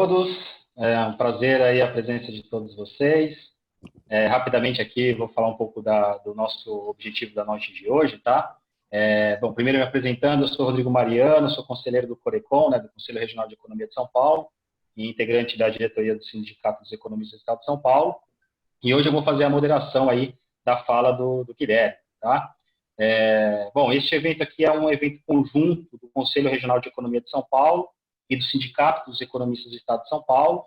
Todos, é um prazer aí a presença de todos vocês. Rapidamente aqui vou falar um pouco do nosso objetivo da noite de hoje, tá? Bom, primeiro me apresentando, eu sou Rodrigo Mariano, sou conselheiro do Corecon, né, do Conselho Regional de Economia de São Paulo, e integrante da diretoria do Sindicato dos Economistas do Estado de São Paulo. E hoje eu vou fazer a moderação aí da fala do Guilherme, tá? Bom, este evento aqui é um evento conjunto do Conselho Regional de Economia de São Paulo e do Sindicato dos Economistas do Estado de São Paulo,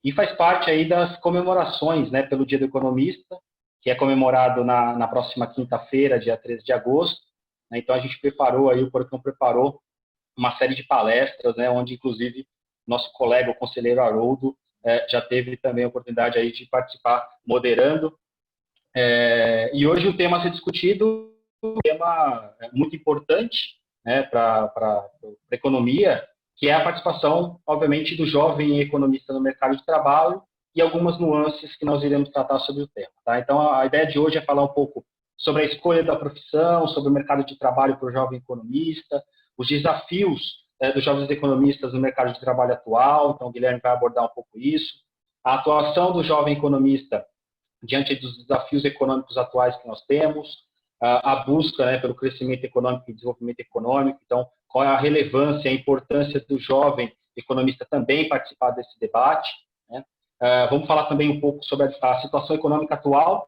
e faz parte aí das comemorações, né, pelo Dia do Economista, que é comemorado na próxima quinta-feira, dia 13 de agosto. Né? Então, a gente preparou aí, o Corecon preparou uma série de palestras, né, onde, inclusive, nosso colega, o conselheiro Haroldo, já teve também a oportunidade aí de participar moderando. E hoje o tema a ser discutido é um tema muito importante, né, para a economia, que é a participação, obviamente, do jovem economista no mercado de trabalho e algumas nuances que nós iremos tratar sobre o tema. Tá? Então, a ideia de hoje é falar um pouco sobre a escolha da profissão, sobre o mercado de trabalho para o jovem economista, os desafios dos jovens economistas no mercado de trabalho atual. Então, o Guilherme vai abordar um pouco isso. A atuação do jovem economista diante dos desafios econômicos atuais que nós temos, a busca, né, pelo crescimento econômico e desenvolvimento econômico. Então, qual é a relevância, a importância do jovem economista também participar desse debate, né? Vamos falar também um pouco sobre a situação econômica atual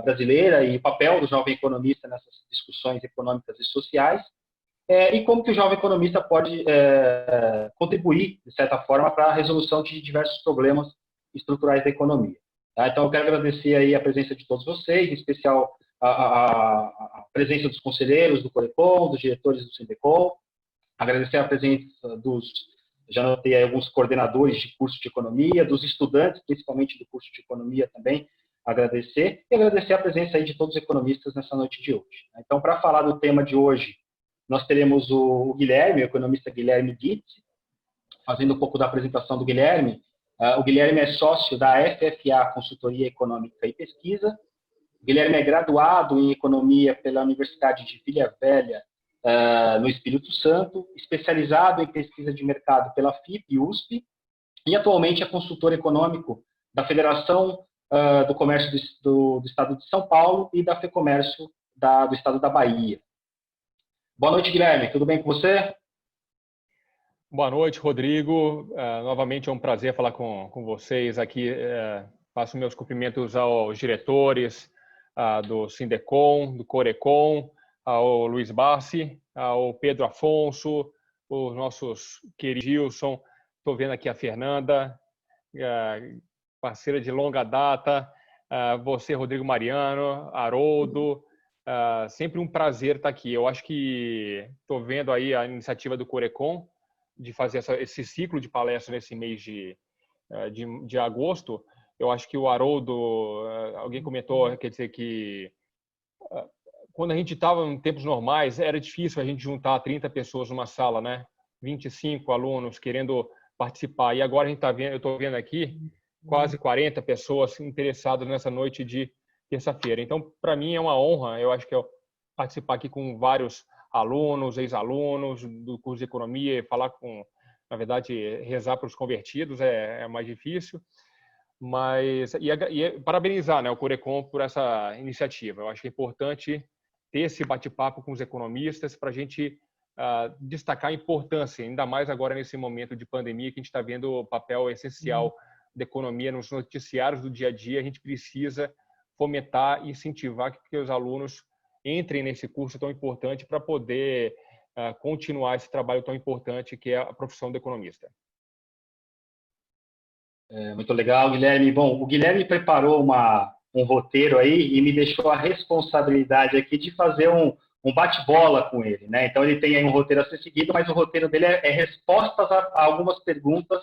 brasileira e o papel do jovem economista nessas discussões econômicas e sociais, e como que o jovem economista pode contribuir, de certa forma, para a resolução de diversos problemas estruturais da economia. Tá? Então, eu quero agradecer aí a presença de todos vocês, em especial a presença dos conselheiros do Corecon, dos diretores do Sindecom, agradecer a presença já notei aí alguns coordenadores de curso de economia, dos estudantes, principalmente do curso de economia também, agradecer, e agradecer a presença aí de todos os economistas nessa noite de hoje. Então, para falar do tema de hoje, nós teremos o Guilherme, o economista Guilherme Guitz, fazendo um pouco da apresentação do Guilherme. O Guilherme é sócio da FFA Consultoria Econômica e Pesquisa. O Guilherme é graduado em Economia pela Universidade de Vila Velha, no Espírito Santo, especializado em Pesquisa de Mercado pela FIP e USP, e atualmente é consultor econômico da Federação do Comércio do Estado de São Paulo e da FEComércio do Estado da Bahia. Boa noite, Guilherme. Tudo bem com você? Boa noite, Rodrigo. Novamente é um prazer falar com vocês aqui. Faço meus cumprimentos aos diretores do Sindecom, do Corecon, ao Luiz Bassi, ao Pedro Afonso, os nossos queridos Gilson. Estou vendo aqui a Fernanda, parceira de longa data. Você, Rodrigo Mariano, Haroldo. Sempre um prazer estar aqui. Eu acho que estou vendo aí a iniciativa do Corecon de fazer esse ciclo de palestras nesse mês de agosto. Eu acho que o Haroldo, alguém comentou, quer dizer que quando a gente estava em tempos normais, era difícil a gente juntar 30 pessoas numa sala, né? 25 alunos querendo participar. E agora a gente está vendo, eu estou vendo aqui, quase 40 pessoas interessadas nessa noite de terça-feira. Então, para mim é uma honra, eu acho que participar aqui com vários alunos, ex-alunos do curso de economia, falar na verdade, rezar para os convertidos é mais difícil, mas parabenizar, né, o Corecon por essa iniciativa. Eu acho que é importante ter esse bate-papo com os economistas para a gente destacar a importância, ainda mais agora nesse momento de pandemia, que a gente está vendo o papel essencial da economia nos noticiários do dia a dia. A gente precisa fomentar e incentivar que os alunos entrem nesse curso tão importante para poder continuar esse trabalho tão importante que é a profissão do economista. Muito legal, Guilherme. Bom, o Guilherme preparou um roteiro aí e me deixou a responsabilidade aqui de fazer um bate-bola com ele, né? Então, ele tem aí um roteiro a ser seguido, mas o roteiro dele é respostas a algumas perguntas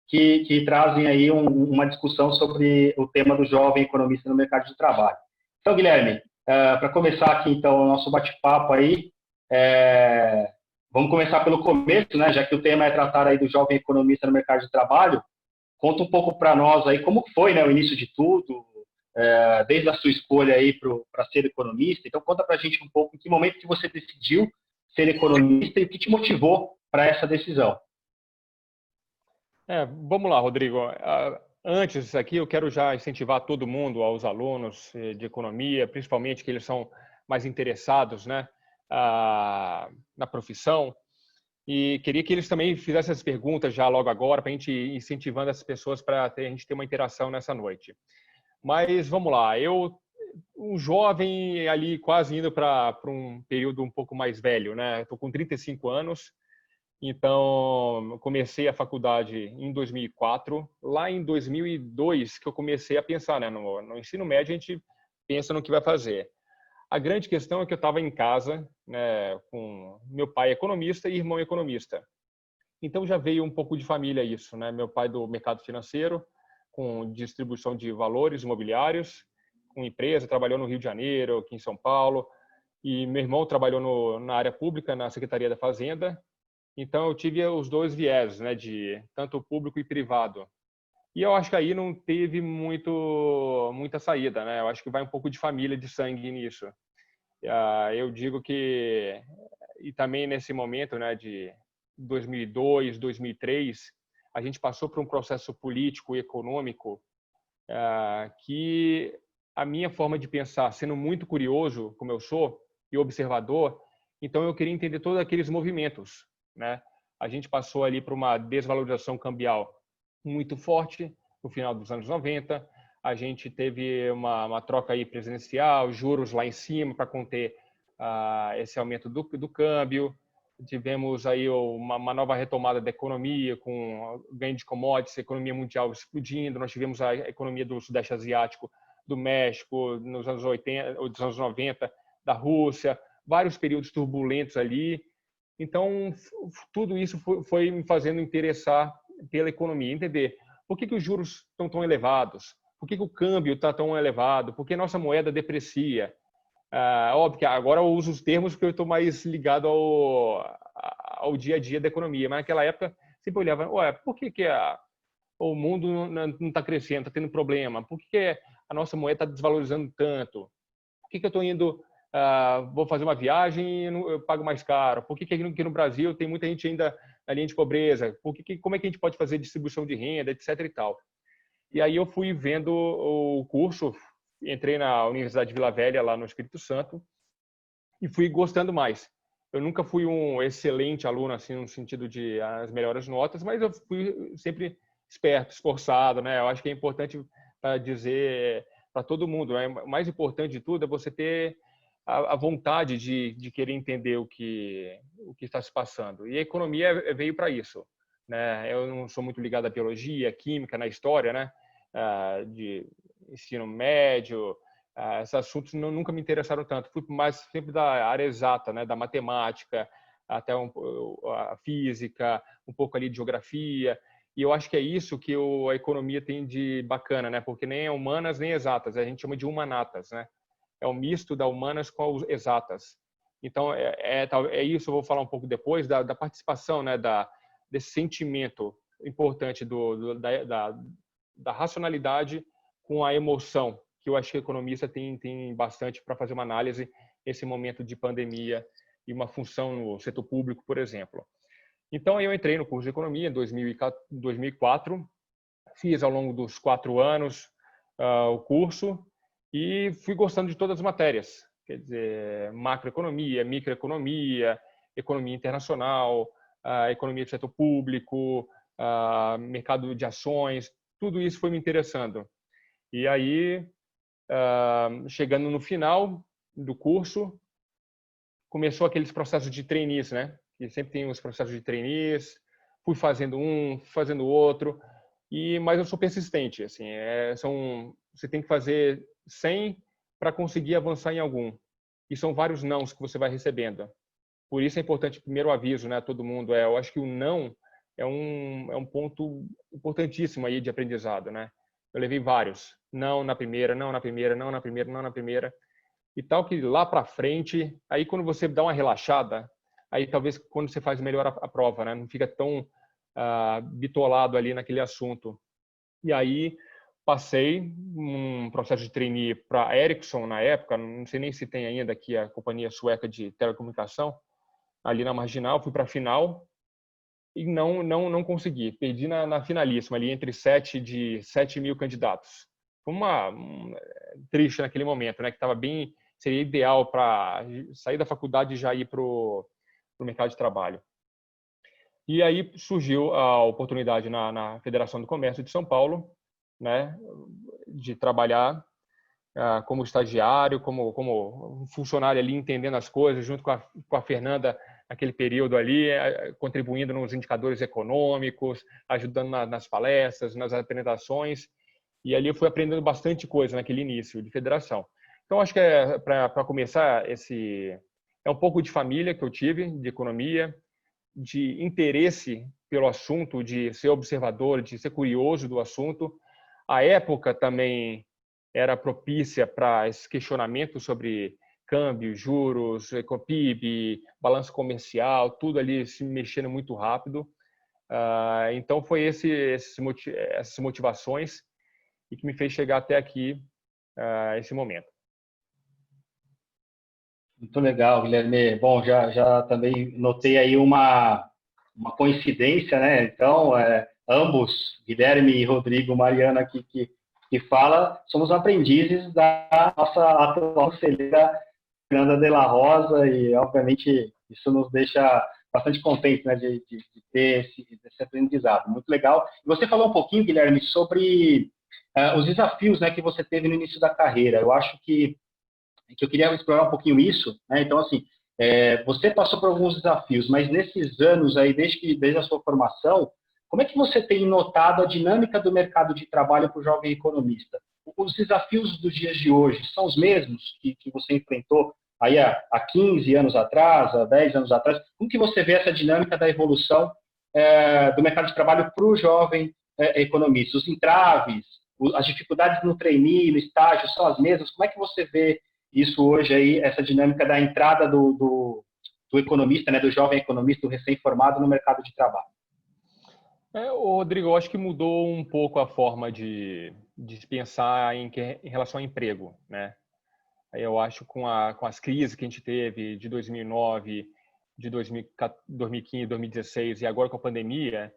que trazem aí uma discussão sobre o tema do jovem economista no mercado de trabalho. Então, Guilherme, para começar aqui, então, o nosso bate-papo aí, vamos começar pelo começo, né? Já que o tema é tratar aí do jovem economista no mercado de trabalho. Conta um pouco para nós aí como foi, né, o início de tudo, desde a sua escolha aí para ser economista. Então, conta para a gente um pouco em que momento que você decidiu ser economista e o que te motivou para essa decisão. Vamos lá, Rodrigo. Antes disso aqui, eu quero já incentivar todo mundo, aos alunos de economia, principalmente que eles são mais interessados, né, na profissão, e queria que eles também fizessem as perguntas já logo agora, para a gente ir incentivando as pessoas para a gente ter uma interação nessa noite. Mas vamos lá, um jovem ali quase indo para um período um pouco mais velho, né? Estou com 35 anos, então comecei a faculdade em 2004. Lá em 2002 que eu comecei a pensar, né? No ensino médio a gente pensa no que vai fazer. A grande questão é que eu estava em casa, né, com meu pai economista e irmão economista. Então já veio um pouco de família isso, né? Meu pai do mercado financeiro, com distribuição de valores imobiliários, com empresa, trabalhou no Rio de Janeiro, aqui em São Paulo, e meu irmão trabalhou na área pública, na Secretaria da Fazenda. Então eu tive os dois viés, né, de tanto público e privado. E eu acho que aí não teve muita saída, né? Eu acho que vai um pouco de família, de sangue nisso. Eu digo que, e também nesse momento, né, de 2002, 2003, a gente passou por um processo político e econômico que a minha forma de pensar, sendo muito curioso, como eu sou, e observador, então eu queria entender todos aqueles movimentos, né? A gente passou ali por uma desvalorização cambial muito forte no final dos anos 90. A gente teve uma troca aí presidencial, juros lá em cima para conter esse aumento do câmbio. Tivemos aí uma nova retomada da economia, com ganho de commodities, a economia mundial explodindo. Nós tivemos a economia do Sudeste Asiático, do México, nos anos 80, ou dos anos 90, da Rússia, vários períodos turbulentos ali. Então, tudo isso foi me fazendo interessar pela economia, entender por que os juros estão tão elevados, por que o câmbio está tão elevado, por que nossa moeda deprecia. Óbvio que agora eu uso os termos porque eu estou mais ligado ao dia a dia da economia, mas naquela época sempre olhava, ué, por que o mundo não está crescendo, está tendo problema? Por que a nossa moeda está desvalorizando tanto? Por que eu estou indo, vou fazer uma viagem e eu pago mais caro? Por que aqui no Brasil tem muita gente ainda na linha de pobreza? Como é que a gente pode fazer distribuição de renda, etc. e tal? E aí eu fui vendo o curso, entrei na Universidade de Vila Velha, lá no Espírito Santo, e fui gostando mais. Eu nunca fui um excelente aluno, assim, no sentido de as melhores notas, mas eu fui sempre esperto, esforçado, né? Eu acho que é importante dizer para todo mundo, né? O mais importante de tudo é você ter a vontade de querer entender o que está se passando. E a economia veio para isso, né? Eu não sou muito ligado à biologia, à química, na história, né? De ensino médio, esses assuntos nunca me interessaram tanto. Fui mais sempre da área exata, né? Da matemática, até a física, um pouco ali de geografia. E eu acho que é isso que a economia tem de bacana, né? Porque nem é humanas nem exatas, a gente chama de humanatas, né? É o misto da humanas com as exatas. Então, é isso, eu vou falar um pouco depois, da participação, né? Desse sentimento importante da racionalidade com a emoção, que eu acho que o economista tem bastante para fazer uma análise nesse momento de pandemia e uma função no setor público, por exemplo. Então, eu entrei no curso de economia em 2004, fiz ao longo dos 4 anos o curso e fui gostando de todas as matérias, quer dizer, macroeconomia, microeconomia, economia internacional, economia do setor público, mercado de ações, tudo isso foi me interessando. E aí, chegando no final do curso, começou aqueles processos de trainees, né? Que sempre tem os processos de trainees. Fui fazendo fazendo outro. Mas eu sou persistente, assim, você tem que fazer 100 para conseguir avançar em algum. E são vários nãos que você vai recebendo. Por isso é importante, primeiro aviso, né, a todo mundo, eu acho que o não é um ponto importantíssimo aí de aprendizado, né? Eu levei vários. Não na primeira, não na primeira, não na primeira, não na primeira. E tal que lá para frente, aí quando você dá uma relaxada, aí talvez quando você faz melhor a prova, né? Não fica tão bitolado ali naquele assunto. E aí passei um processo de trainee para a Ericsson na época, não sei nem se tem ainda aqui a companhia sueca de telecomunicação, ali na Marginal, fui para a final e não consegui. Perdi na finalíssima, ali entre 7 mil candidatos. Foi triste naquele momento, né? Que seria ideal para sair da faculdade e já ir para o mercado de trabalho. E aí surgiu a oportunidade na Federação do Comércio de São Paulo, né? De trabalhar como estagiário, como um funcionário ali, entendendo as coisas, junto com a Fernanda, naquele período ali, contribuindo nos indicadores econômicos, ajudando nas palestras, nas apresentações. E ali eu fui aprendendo bastante coisa naquele início de federação. Então, acho que para começar, é um pouco de família que eu tive, de economia, de interesse pelo assunto, de ser observador, de ser curioso do assunto. A época também era propícia para esse questionamento sobre câmbio, juros, PIB, balanço comercial, tudo ali se mexendo muito rápido. Então, foi essas motivações e que me fez chegar até aqui, esse momento. Muito legal, Guilherme. Bom, já também notei aí uma coincidência, né? Então, ambos, Guilherme e Rodrigo Mariana, aqui que fala, somos aprendizes da nossa atual conselheira Fernanda de la Rosa, e obviamente isso nos deixa bastante contentes, né, de ter esse aprendizado. Muito legal. E você falou um pouquinho, Guilherme, sobre os desafios, né, que você teve no início da carreira. Eu acho que eu queria explorar um pouquinho isso, né? Então, assim, você passou por alguns desafios, mas nesses anos aí, desde a sua formação, como é que você tem notado a dinâmica do mercado de trabalho para o jovem economista? Os desafios dos dias de hoje são os mesmos que você enfrentou aí há 15 anos atrás, há 10 anos atrás? Como que você vê essa dinâmica da evolução do mercado de trabalho para o jovem economista? Os entraves, as dificuldades no trainee, no estágio, são as mesmas? Como é que você vê isso hoje aí, essa dinâmica da entrada do economista, né, do jovem economista, do recém-formado no mercado de trabalho? Rodrigo, eu acho que mudou um pouco a forma de pensar em relação ao emprego, né? Eu acho com as crises que a gente teve de 2009, de 2015, 2016 e agora com a pandemia,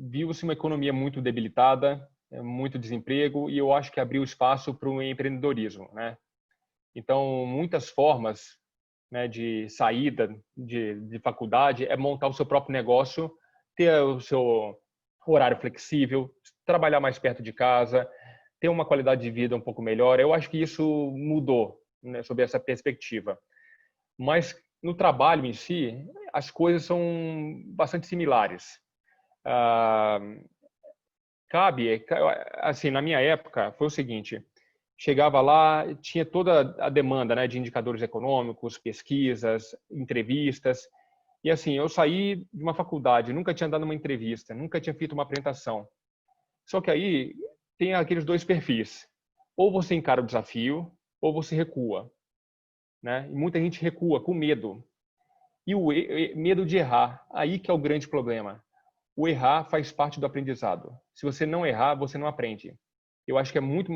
viu-se uma economia muito debilitada, muito desemprego, e eu acho que abriu espaço para o empreendedorismo, né? Então, muitas formas, né, de saída de faculdade é montar o seu próprio negócio, ter o seu horário flexível, trabalhar mais perto de casa, ter uma qualidade de vida um pouco melhor. Eu acho que isso mudou, né, sob essa perspectiva. Mas no trabalho em si, as coisas são bastante similares. Assim, na minha época, foi o seguinte: chegava lá, tinha toda a demanda, né, de indicadores econômicos, pesquisas, entrevistas. E assim, eu saí de uma faculdade, nunca tinha dado uma entrevista, nunca tinha feito uma apresentação. Só que aí tem aqueles dois perfis. Ou você encara o desafio, ou você recua, né? E muita gente recua com medo. E o medo de errar, aí que é o grande problema. O errar faz parte do aprendizado. Se você não errar, você não aprende. Eu acho que é muito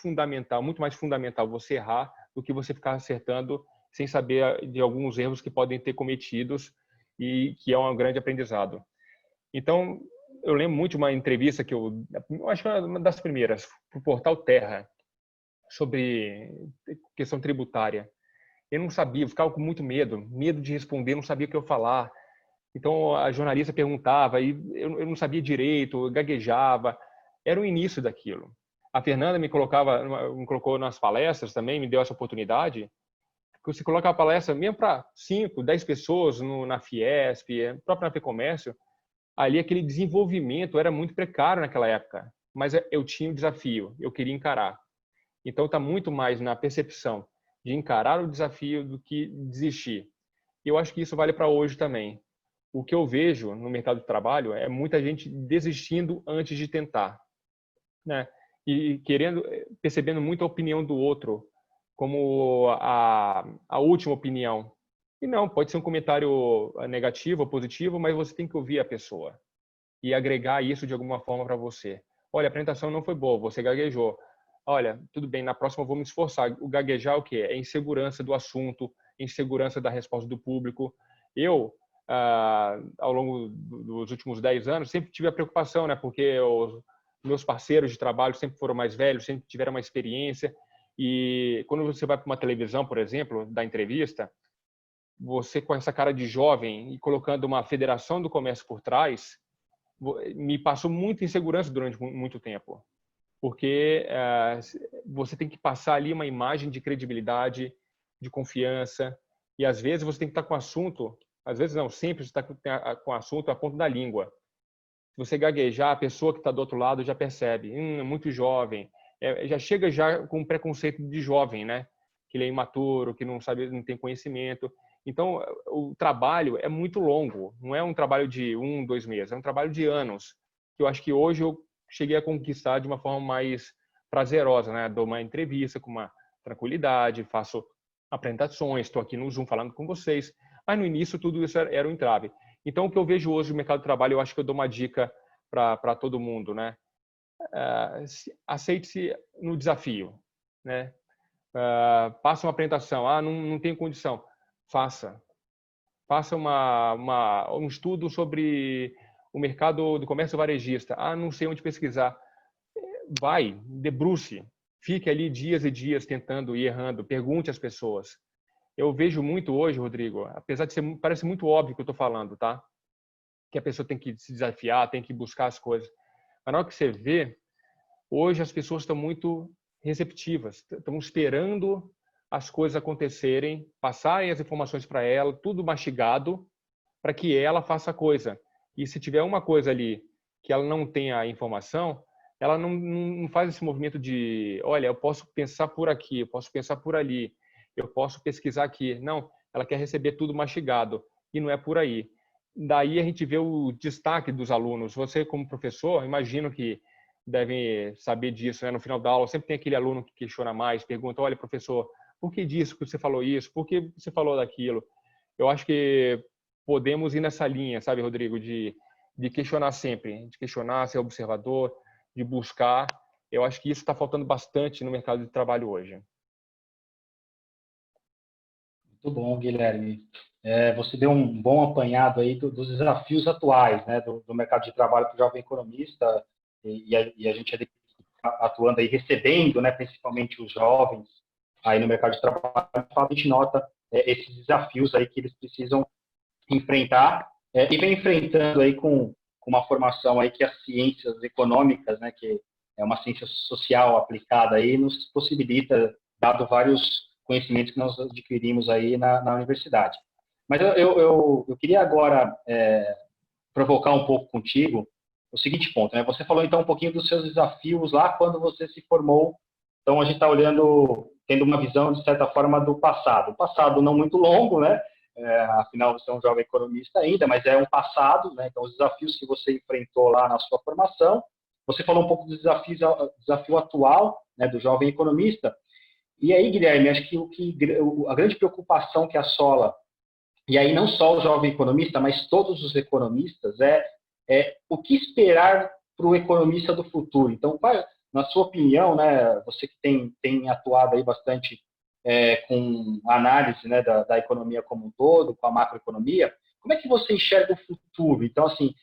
fundamental, muito mais fundamental você errar do que você ficar acertando sem saber de alguns erros que podem ter cometidos e que é um grande aprendizado. Então, eu lembro muito de uma entrevista que eu acho que é uma das primeiras, para o portal Terra, sobre questão tributária. Eu não sabia, eu ficava com muito medo de responder, não sabia o que eu falar. Então, a jornalista perguntava e eu não sabia direito, eu gaguejava. Era o início daquilo. A Fernanda me colocou nas palestras também, me deu essa oportunidade. Você coloca a palestra mesmo para 5, 10 pessoas na Fiesp, próprio na FEComércio, ali aquele desenvolvimento era muito precário naquela época, mas eu tinha o desafio, eu queria encarar. Então, está muito mais na percepção de encarar o desafio do que desistir. E eu acho que isso vale para hoje também. O que eu vejo no mercado de trabalho é muita gente desistindo antes de tentar, né? E percebendo muito a opinião do outro como a última opinião. E não, pode ser um comentário negativo ou positivo, mas você tem que ouvir a pessoa e agregar isso de alguma forma para você. Olha, a apresentação não foi boa, você gaguejou. Olha, tudo bem, na próxima eu vou me esforçar. O gaguejar é o quê? É insegurança do assunto, insegurança da resposta do público. Eu ao longo dos últimos 10 anos, sempre tive a preocupação, né? Porque os meus parceiros de trabalho sempre foram mais velhos, sempre tiveram uma experiência. E quando você vai para uma televisão, por exemplo, dar entrevista, você com essa cara de jovem e colocando uma federação do comércio por trás, me passou muita insegurança durante muito tempo. Porque você tem que passar ali uma imagem de credibilidade, de confiança, e às vezes você tem que estar com o assunto, às vezes não, sempre você está com o assunto à ponta da língua. Se você gaguejar, a pessoa que está do outro lado já percebe, é muito jovem, já chega já com um preconceito de jovem, né? Que ele é imaturo, que não sabe, não tem conhecimento. Então, o trabalho é muito longo, não é um trabalho de 1, 2 meses, é um trabalho de anos, que eu acho que hoje eu cheguei a conquistar de uma forma mais prazerosa, né? Dou uma entrevista com uma tranquilidade, faço apresentações, estou aqui no Zoom falando com vocês, mas no início tudo isso era um entrave. Então, o que eu vejo hoje no mercado de trabalho, eu acho que eu dou uma dica para todo mundo, né? Aceite-se no desafio, né? Faça uma apresentação, não tenho condição, faça um estudo sobre o mercado do comércio varejista, não sei onde pesquisar, vai, debruce, fique ali dias e dias tentando e errando, pergunte às pessoas. Eu vejo muito hoje, Rodrigo, apesar de parece muito óbvio que eu estou falando, tá? Que a pessoa tem que se desafiar, tem que buscar as coisas. Mas na hora que você vê, hoje as pessoas estão muito receptivas, estão esperando as coisas acontecerem, passarem as informações para ela, tudo mastigado, para que ela faça a coisa. E se tiver uma coisa ali que ela não tem a informação, ela não faz esse movimento de, olha, eu posso pensar por aqui, eu posso pensar por ali, eu posso pesquisar aqui. Não, ela quer receber tudo mastigado, e não é por aí. Daí a gente vê o destaque dos alunos. Você, como professor, imagino que devem saber disso, né? No final da aula, sempre tem aquele aluno que questiona mais, pergunta, olha, professor, por que disso que você falou isso? Por que você falou daquilo? Eu acho que podemos ir nessa linha, sabe, Rodrigo, de questionar sempre, de questionar, ser observador, de buscar. Eu acho que isso está faltando bastante no mercado de trabalho hoje. Muito bom, Guilherme. Você deu um bom apanhado aí dos desafios atuais, né, do mercado de trabalho para o jovem economista, e a gente atuando aí, recebendo, né, principalmente os jovens aí no mercado de trabalho, a gente nota esses desafios aí que eles precisam enfrentar, e vem enfrentando aí com uma formação aí que as ciências econômicas, né, que é uma ciência social aplicada aí, nos possibilita, dado vários conhecimentos que nós adquirimos aí na universidade. Mas eu queria agora provocar um pouco contigo o seguinte ponto, né? Você falou então um pouquinho dos seus desafios lá quando você se formou. Então a gente está olhando, tendo uma visão de certa forma do passado. O passado não muito longo, né? Afinal você é um jovem economista ainda, mas é um passado, né? Então os desafios que você enfrentou lá na sua formação. Você falou um pouco do desafio atual, né, do jovem economista. E aí, Guilherme, acho que a grande preocupação que assola, e aí não só o jovem economista, mas todos os economistas, é o que esperar para o economista do futuro. Então, na sua opinião, né, você que tem atuado aí bastante com análise, né, da economia como um todo, com a macroeconomia, como é que você enxerga o futuro? Então, assim,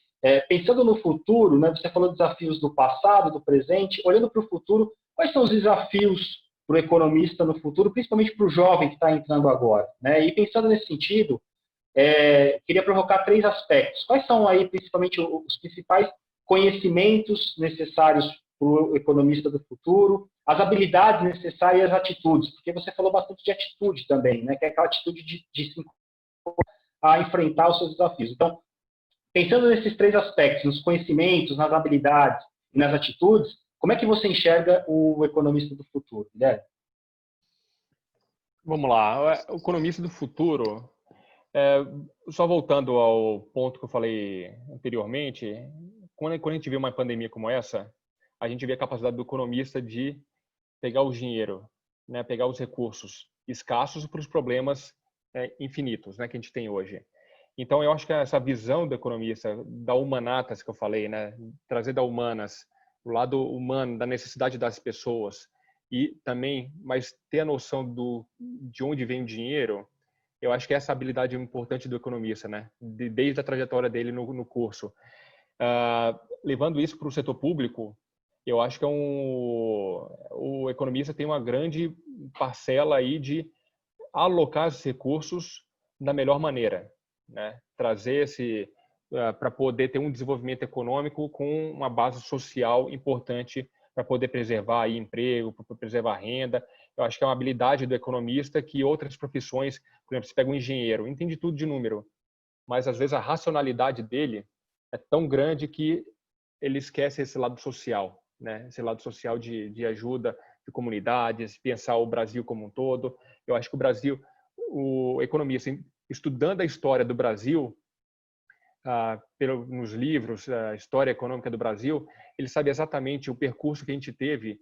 pensando no futuro, né, você falou desafios do passado, do presente, olhando para o futuro, quais são os desafios para o economista no futuro, principalmente para o jovem que está entrando agora, né? E pensando nesse sentido, queria provocar 3 aspectos. Quais são aí, principalmente, os principais conhecimentos necessários para o economista do futuro, as habilidades necessárias e as atitudes? Porque você falou bastante de atitude também, né? Que é aquela atitude de se a enfrentar os seus desafios. Então, pensando nesses 3 aspectos, nos conhecimentos, nas habilidades e nas atitudes, como é que você enxerga o economista do futuro, Guilherme? Vamos lá. O economista do futuro, só voltando ao ponto que eu falei anteriormente, quando a gente vê uma pandemia como essa, a gente vê a capacidade do economista de pegar o dinheiro, né, pegar os recursos escassos para os problemas infinitos, né, que a gente tem hoje. Então, eu acho que essa visão do economista, da humanatas que eu falei, né, trazer da humanas, o lado humano, da necessidade das pessoas, e também, mas ter a noção de onde vem o dinheiro, Eu acho que essa habilidade é importante do economista, né? Desde a trajetória dele no curso. Levando isso para o setor público, eu acho que o economista tem uma grande parcela aí de alocar esses recursos da melhor maneira, né? Trazer para poder ter um desenvolvimento econômico com uma base social importante para poder preservar aí emprego, para preservar renda. Eu acho que é uma habilidade do economista que outras profissões, por exemplo, você pega um engenheiro, entende tudo de número, mas às vezes a racionalidade dele é tão grande que ele esquece esse lado social, né? Esse lado social de ajuda de comunidades, pensar o Brasil como um todo. Eu acho que o Brasil, o economista, estudando a história do Brasil, nos livros, a história econômica do Brasil, ele sabe exatamente o percurso que a gente teve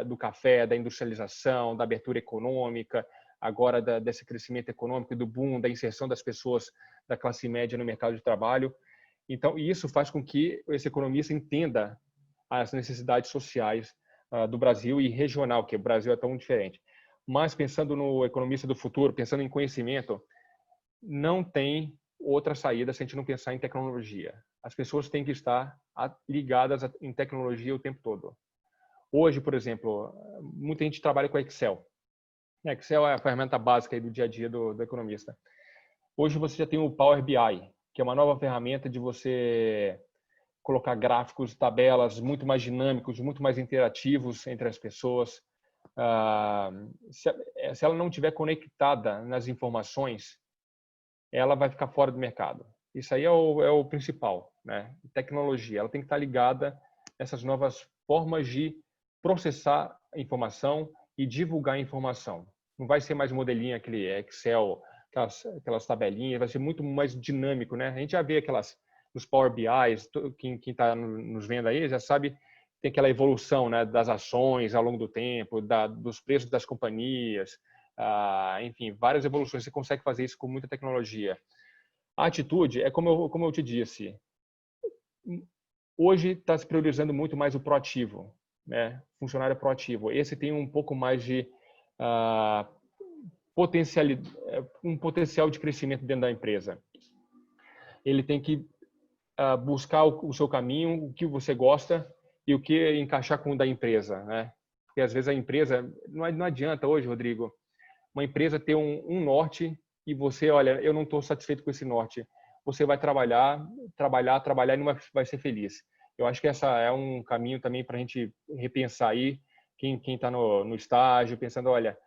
do café, da industrialização, da abertura econômica, agora desse crescimento econômico, do boom, da inserção das pessoas da classe média no mercado de trabalho. Então, isso faz com que esse economista entenda as necessidades sociais do Brasil e regional, que o Brasil é tão diferente. Mas pensando no economista do futuro, pensando em conhecimento, não tem outra saída se a gente não pensar em tecnologia. As pessoas têm que estar ligadas em tecnologia o tempo todo. Hoje, por exemplo, muita gente trabalha com Excel. Excel é a ferramenta básica aí do dia a dia do economista. Hoje você já tem o Power BI, que é uma nova ferramenta de você colocar gráficos, tabelas muito mais dinâmicos, muito mais interativos entre as pessoas. Se ela não estiver conectada nas informações, ela vai ficar fora do mercado. Isso aí é o principal, né? Tecnologia, ela tem que estar ligada nessas novas formas de processar informação e divulgar informação. Não vai ser mais modelinho, aquele Excel, aquelas tabelinhas, vai ser muito mais dinâmico, né? A gente já vê nos Power BIs, quem está nos vendo aí já sabe, tem aquela evolução, né, das ações ao longo do tempo, dos preços das companhias, enfim, várias evoluções. Você consegue fazer isso com muita tecnologia. A atitude é como eu te disse, hoje está se priorizando muito mais o proativo, né? Funcionário proativo. Esse tem um pouco mais de um potencial de crescimento dentro da empresa. Ele tem que buscar o seu caminho, o que você gosta e o que encaixar com o da empresa, né? Porque às vezes a empresa, não adianta hoje, Rodrigo, uma empresa ter um norte e você, olha, eu não estou satisfeito com esse norte. Você vai trabalhar e não vai ser feliz. Eu acho que essa é um caminho também para a gente repensar aí, quem está no estágio, pensando, olha,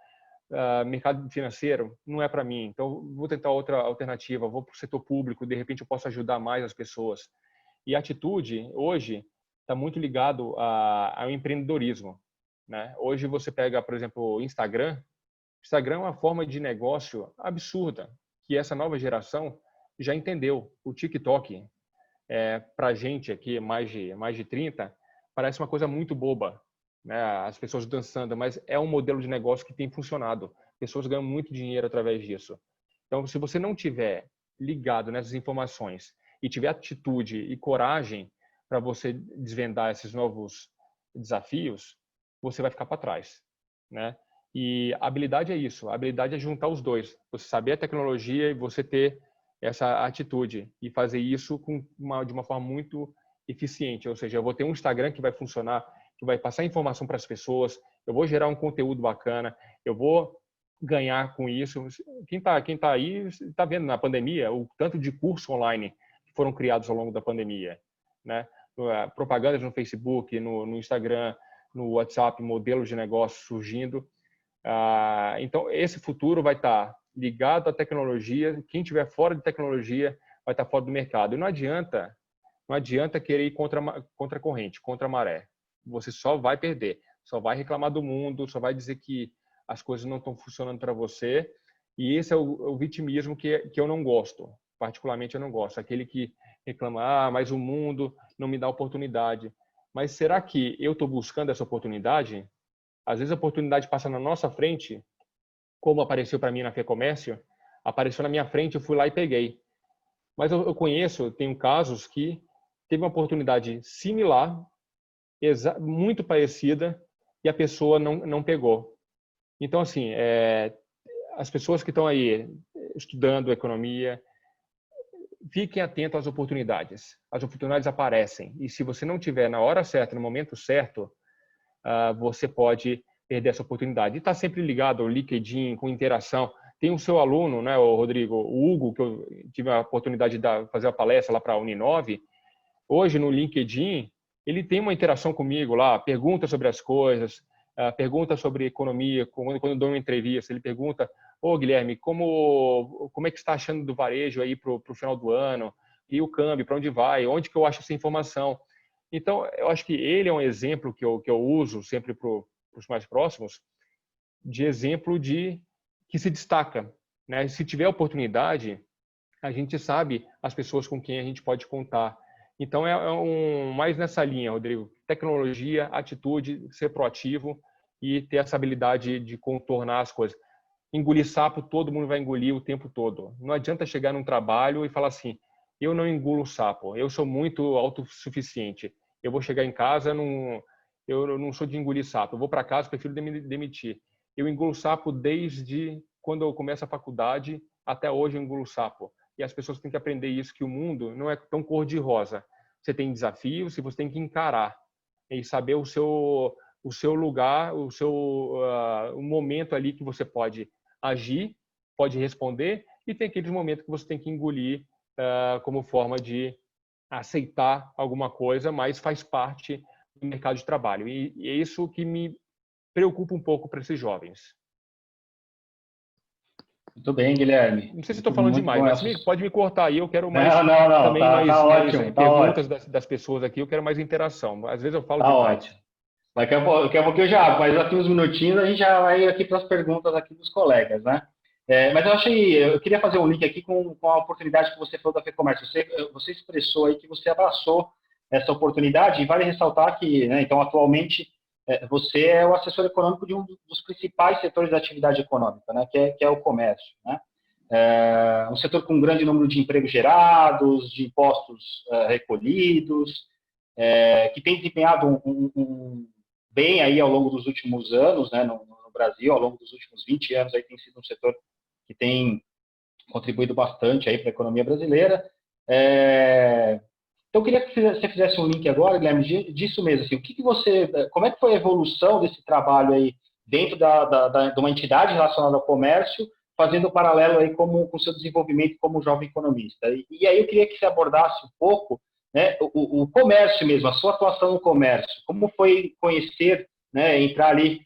mercado financeiro não é para mim, então vou tentar outra alternativa, vou para o setor público, de repente eu posso ajudar mais as pessoas. E a atitude, hoje, está muito ligado ao empreendedorismo, né? Hoje você pega, por exemplo, o Instagram é uma forma de negócio absurda, que essa nova geração já entendeu. O TikTok, para a gente aqui, mais de 30, parece uma coisa muito boba, né? As pessoas dançando, mas é um modelo de negócio que tem funcionado. Pessoas ganham muito dinheiro através disso. Então, se você não tiver ligado nessas informações e tiver atitude e coragem para você desvendar esses novos desafios, você vai ficar para trás, né? E a habilidade é isso. A habilidade é juntar os dois. Você saber a tecnologia e você ter essa atitude e fazer isso de uma forma muito eficiente. Ou seja, eu vou ter um Instagram que vai funcionar, que vai passar informação para as pessoas, eu vou gerar um conteúdo bacana, eu vou ganhar com isso. Quem tá aí está vendo na pandemia o tanto de cursos online que foram criados ao longo da pandemia, né? Propagandas no Facebook, no Instagram, no WhatsApp, modelos de negócio surgindo. Então, esse futuro vai estar ligado à tecnologia. Quem estiver fora de tecnologia vai estar fora do mercado. E não adianta querer ir contra a corrente, contra a maré. Você só vai perder, só vai reclamar do mundo, só vai dizer que as coisas não estão funcionando para você. E esse é o vitimismo que eu não gosto. Particularmente, eu não gosto. Aquele que reclama, mas o mundo não me dá oportunidade. Mas será que eu estou buscando essa oportunidade? Às vezes a oportunidade passa na nossa frente, como apareceu para mim na FEComércio, apareceu na minha frente, eu fui lá e peguei. Mas eu conheço, tenho casos que teve uma oportunidade similar, muito parecida, e a pessoa não pegou. Então, assim, as pessoas que estão aí estudando economia, fiquem atentos às oportunidades. As oportunidades aparecem. E se você não tiver na hora certa, no momento certo, você pode perder essa oportunidade. E está sempre ligado ao LinkedIn, com interação. Tem o seu aluno, né, o Rodrigo, o Hugo, que eu tive a oportunidade de fazer uma palestra lá para a Uninove. Hoje, no LinkedIn, ele tem uma interação comigo lá, pergunta sobre as coisas, pergunta sobre economia. Quando eu dou uma entrevista, ele pergunta: ô, Guilherme, como é que está achando do varejo aí para o final do ano? E o câmbio, para onde vai? Onde que eu acho essa informação? Então, eu acho que ele é um exemplo que eu uso sempre para os mais próximos, de exemplo de que se destaca, né? Se tiver oportunidade, a gente sabe as pessoas com quem a gente pode contar. Então, mais nessa linha, Rodrigo. Tecnologia, atitude, ser proativo e ter essa habilidade de contornar as coisas. Engolir sapo, todo mundo vai engolir o tempo todo. Não adianta chegar num trabalho e falar assim: eu não engulo sapo, eu sou muito autossuficiente. Eu vou chegar em casa, eu não sou de engolir sapo. Eu vou para casa, prefiro demitir. Eu engulo sapo desde quando eu começo a faculdade até hoje eu engulo sapo. E as pessoas têm que aprender isso, que o mundo não é tão cor-de-rosa. Você tem desafios e você tem que encarar e saber o seu lugar, o momento ali que você pode agir, pode responder, e tem aqueles momentos que você tem que engolir como forma de aceitar alguma coisa, mas faz parte do mercado de trabalho. E é isso que me preocupa um pouco para esses jovens. Muito bem, Guilherme. Não sei se estou falando Muito demais, bom. mas pode me cortar aí, eu quero mais Não, também mais ótimo, tá perguntas ótimo. das pessoas aqui, eu quero mais interação. Às vezes eu falo Tá demais. ótimo. Daqui a pouco eu já, mas aqui uns minutinhos a gente já vai aqui para as perguntas aqui dos colegas, né? Mas eu queria fazer um link aqui com a oportunidade que você falou da FEComércio. Você expressou aí que você abraçou essa oportunidade, e vale ressaltar que, né, então, atualmente, você é o assessor econômico de um dos principais setores da atividade econômica, né, que é o comércio, né? Um setor com um grande número de empregos gerados, de impostos recolhidos, que tem desempenhado bem aí ao longo dos últimos anos, né, no Brasil, ao longo dos últimos 20 anos, aí tem sido um setor que tem contribuído bastante aí para a economia brasileira. Então, eu queria que você fizesse um link agora, Guilherme, disso mesmo. Assim, como é que foi a evolução desse trabalho aí dentro de uma entidade relacionada ao comércio, fazendo um paralelo aí com o seu desenvolvimento como jovem economista? E aí eu queria que você abordasse um pouco, né, o comércio mesmo, a sua atuação no comércio. Como foi conhecer, né, entrar ali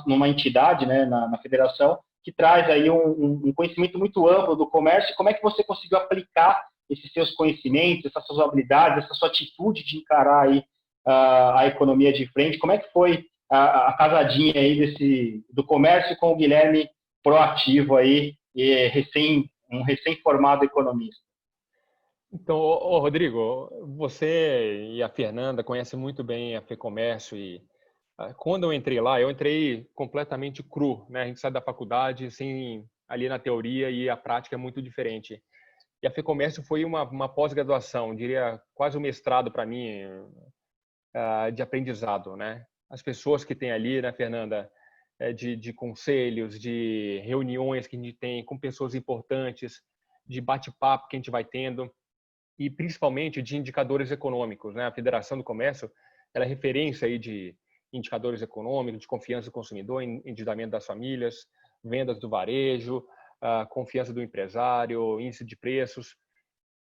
numa entidade, né, na federação, que traz aí um conhecimento muito amplo do comércio, como é que você conseguiu aplicar esses seus conhecimentos, essas suas habilidades, essa sua atitude de encarar aí a economia de frente? Como é que foi a casadinha aí do comércio com o Guilherme proativo aí, um recém-formado economista? Então, Rodrigo, você e a Fernanda conhecem muito bem a FEComércio e quando eu entrei lá, eu entrei completamente cru, né? A gente sai da faculdade sem ali na teoria e a prática é muito diferente. E a FEComércio foi uma pós-graduação, diria quase um mestrado para mim de aprendizado, né? As pessoas que tem ali, né, Fernanda, de conselhos, de reuniões que a gente tem com pessoas importantes, de bate-papo que a gente vai tendo e principalmente de indicadores econômicos, né? A Federação do Comércio, ela é referência aí de indicadores econômicos, de confiança do consumidor, endividamento das famílias, vendas do varejo, confiança do empresário, índice de preços.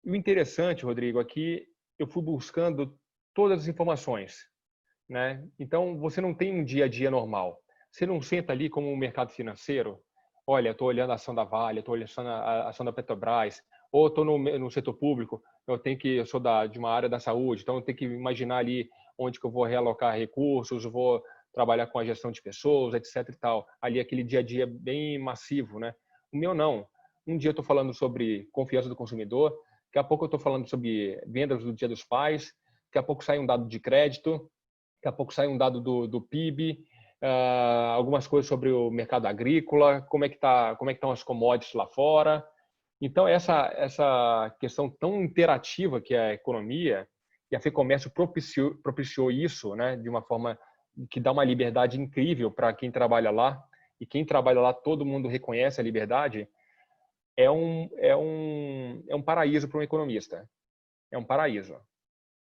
E o interessante, Rodrigo, aqui eu fui buscando todas as informações, né? Então, você não tem um dia a dia normal. Você não senta ali como um mercado financeiro. Olha, estou olhando a ação da Vale, estou olhando a ação da Petrobras, ou estou no setor público, eu sou de uma área da saúde, então eu tenho que imaginar ali onde que eu vou realocar recursos, vou trabalhar com a gestão de pessoas, etc. e tal. Ali aquele dia a dia bem massivo, né? O meu não. Um dia eu estou falando sobre confiança do consumidor, daqui a pouco eu estou falando sobre vendas do Dia dos Pais, daqui a pouco sai um dado de crédito, daqui a pouco sai um dado do PIB, algumas coisas sobre o mercado agrícola, como é que estão as commodities lá fora. Então, essa questão tão interativa que é a economia, e a FEComércio propiciou isso, né, de uma forma que dá uma liberdade incrível para quem trabalha lá. e quem trabalha lá, todo mundo reconhece a liberdade, é um paraíso para um economista. É um paraíso.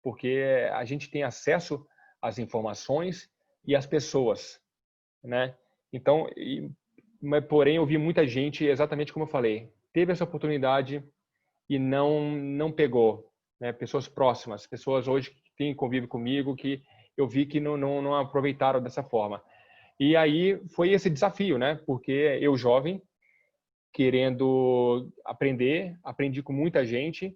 Porque a gente tem acesso às informações e às pessoas, né? Então, mas, porém, eu vi muita gente, exatamente como eu falei, teve essa oportunidade e não pegou, né? Pessoas próximas, pessoas hoje que têm convívio comigo, que eu vi que não aproveitaram dessa forma. E aí foi esse desafio, né? Porque eu jovem, querendo aprender, aprendi com muita gente,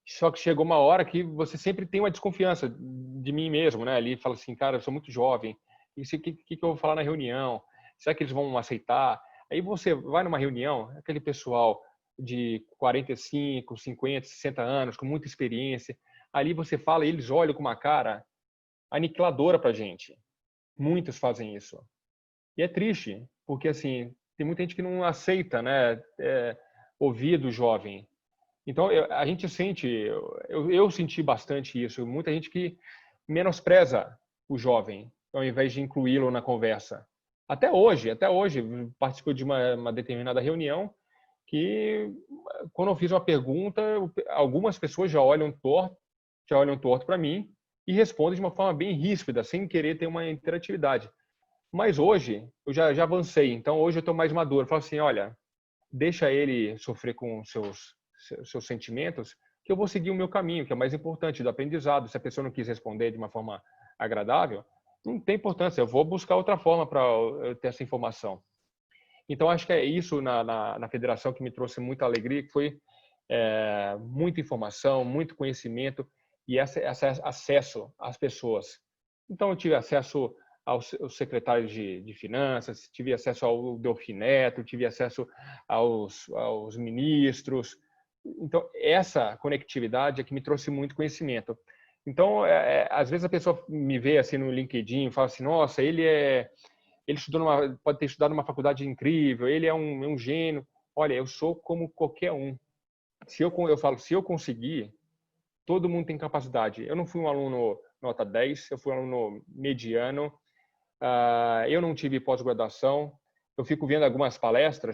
só que chegou uma hora que você sempre tem uma desconfiança de mim mesmo, né? Ali fala assim, cara, eu sou muito jovem, e o que eu vou falar na reunião? Será que eles vão aceitar? Aí você vai numa reunião, aquele pessoal de 45, 50, 60 anos, com muita experiência, ali você fala e eles olham com uma cara aniquiladora pra gente. Muitos fazem isso. E é triste, porque assim, tem muita gente que não aceita, né, ouvir do jovem. Então, a gente sente, eu senti bastante isso, muita gente que menospreza o jovem, ao invés de incluí-lo na conversa. Até hoje, participo de uma determinada reunião que, quando eu fiz uma pergunta, algumas pessoas já olham torto para mim e respondem de uma forma bem ríspida, sem querer ter uma interatividade. Mas hoje, eu já avancei, então hoje eu estou mais maduro. Eu falo assim, olha, deixa ele sofrer com seus sentimentos, que eu vou seguir o meu caminho, que é o mais importante do aprendizado. Se a pessoa não quis responder de uma forma agradável, não tem importância, eu vou buscar outra forma para ter essa informação. Então, acho que é isso na federação que me trouxe muita alegria, que foi muita informação, muito conhecimento e esse acesso às pessoas. Então, eu tive acesso aos secretários de finanças, tive acesso ao Delfim Neto, tive acesso aos ministros. Então, essa conectividade é que me trouxe muito conhecimento. Então, às vezes a pessoa me vê assim no LinkedIn e fala assim, nossa, ele pode ter estudado numa faculdade incrível, ele é um gênio. Olha, eu sou como qualquer um. Eu falo, se eu conseguir, todo mundo tem capacidade. Eu não fui um aluno nota 10, eu fui um aluno mediano, eu não tive pós-graduação, eu fico vendo algumas palestra